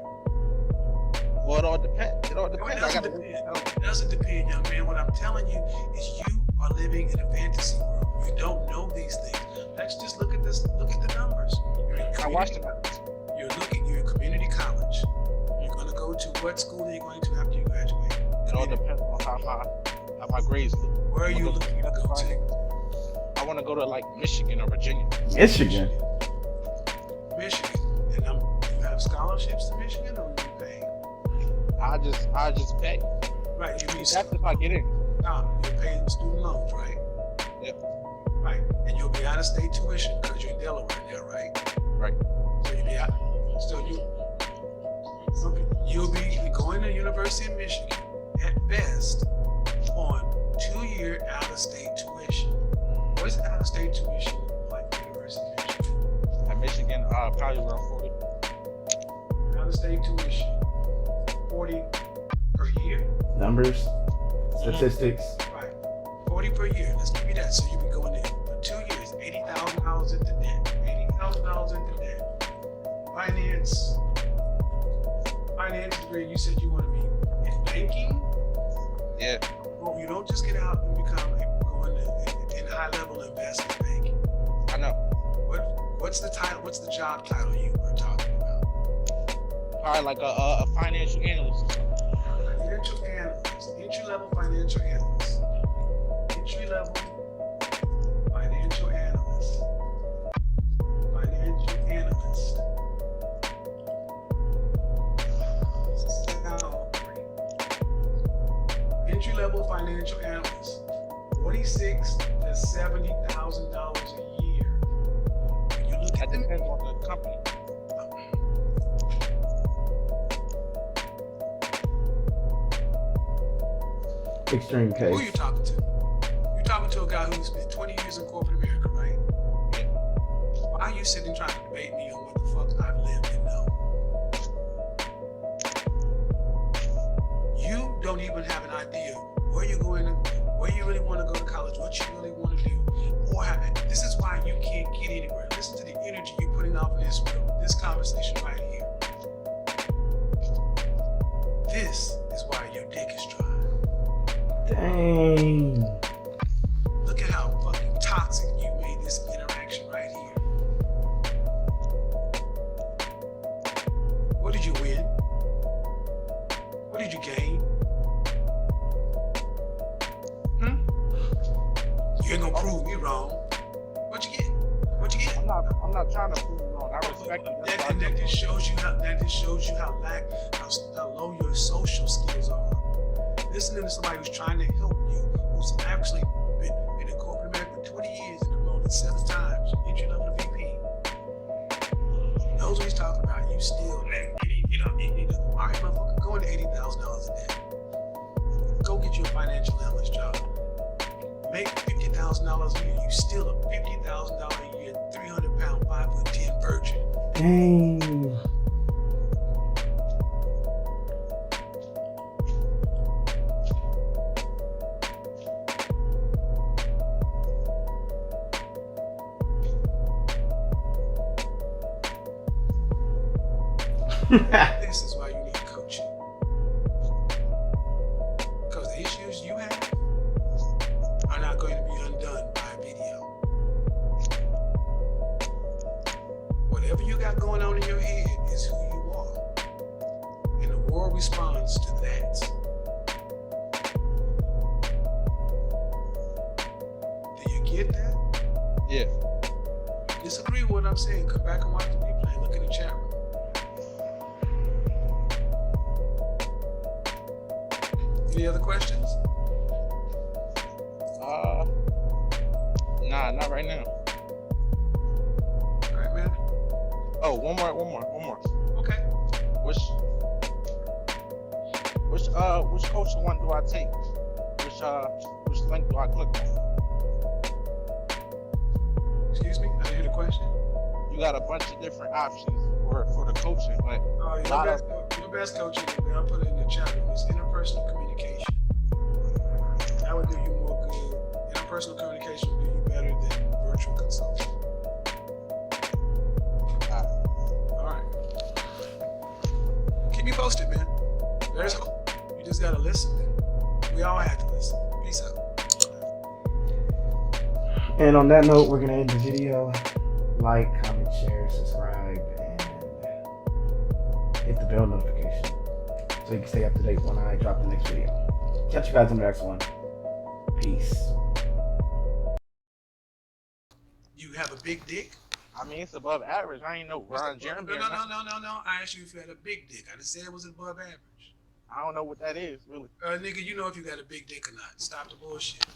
Well, it all depends. It all No, depends. it doesn't depend, young man. What I'm telling you is you are living in a fantasy world. You don't know these things. Let's just look at this. Look at the numbers. I watched them. You're in community college. You're going to go to what school are you going to after you graduate? It all depends on how my grades look. Where are you looking to go to? I want to go to like Michigan or Virginia. Michigan. And you have scholarships to Michigan, or are you paying? I just pay. Right. You mean That's if I get in. you're paying student loans, right? Yep. Right. And you'll be out of state tuition because you're in Delaware now, right? Right. So you'll be out. You'll be going to University of Michigan at best on 2-year out-of-state tuition. What's out-of-state tuition like at University of Michigan? At Michigan, probably around 40. Out-of-state tuition, 40 per year. Numbers. Statistics. Right. 40 per year. Let's give you that. So you'll be going in for 2 years, $80,000 into debt. $80,000 into debt. Finance degree. You said you want to be in banking. Yeah. Well, you don't just get out and become in high-level investment banking. I know. What's the title? What's the job title you were talking about? Probably like a financial analyst or something. Financial analyst, entry level financial analyst, entry level financial analyst, financial analyst. Salary. Entry level financial analyst, $46,000 to $70,000 a year. When you look That at them, depends on the company. Extreme who are case. you talking to? You're talking to a guy who spent 20 years in corporate America, right? Yeah. Why are you sitting trying to debate me on what the fuck I've lived and know? You don't even have an idea where you're going to, where you really want to go to college, what you really want to do, or how, this is why you can't get anywhere. Listen to the energy you're putting off in this conversation right here. This is why your dick is dry. Dang. Look at how fucking toxic you made this interaction right here. What did you win? What did you gain? You ain't gonna prove me wrong. What you get? What you get? I'm not trying to prove you wrong. I respect you. That's why And that just shows you how low your social skills are. Listening to somebody who's trying to help you, who's actually been in corporate America for 20 years and promoted 7 times, entry level to VP. Knows what he's talking about. You still, all right, motherfucker, go into $80,000 a day. Go get you a financial analyst job. Make $50,000 a year. You still a $50,000 a year, 300-pound, 5'10" virgin. Dang. This is why you need coaching. Because the issues you have are not going to be undone by a video. Whatever you got going on in your head is who you are. And the world responds to that. Do you get that? Yeah. Disagree with what I'm saying? Come back and watch the replay. Look in the chat room. Any other questions? Nah, not right now. All right, man. Oh, one more. Okay. Which coaching one do I take? Which link do I click on? Excuse me? I didn't hear the question. You got a bunch of different options for the coaching, but Your best coaching, I'll put it in the chat room, is interpersonal communication. That would do you more good. Interpersonal communication will do you better than virtual consulting. All right. Keep me posted, man. There's hope. You just gotta listen, man. We all have to listen. Peace out. And on that note, we're gonna end the video. Like, comment, share, subscribe, and hit the bell notification so you can stay up to date when I drop the next video. Catch you guys in the next one. Peace. You have a big dick? I mean, it's above average. I ain't know Ron Jeremy. No. I asked you if you had a big dick. I didn't say it was above average. I don't know what that is, really. Nigga, you know if you got a big dick or not. Stop the bullshit.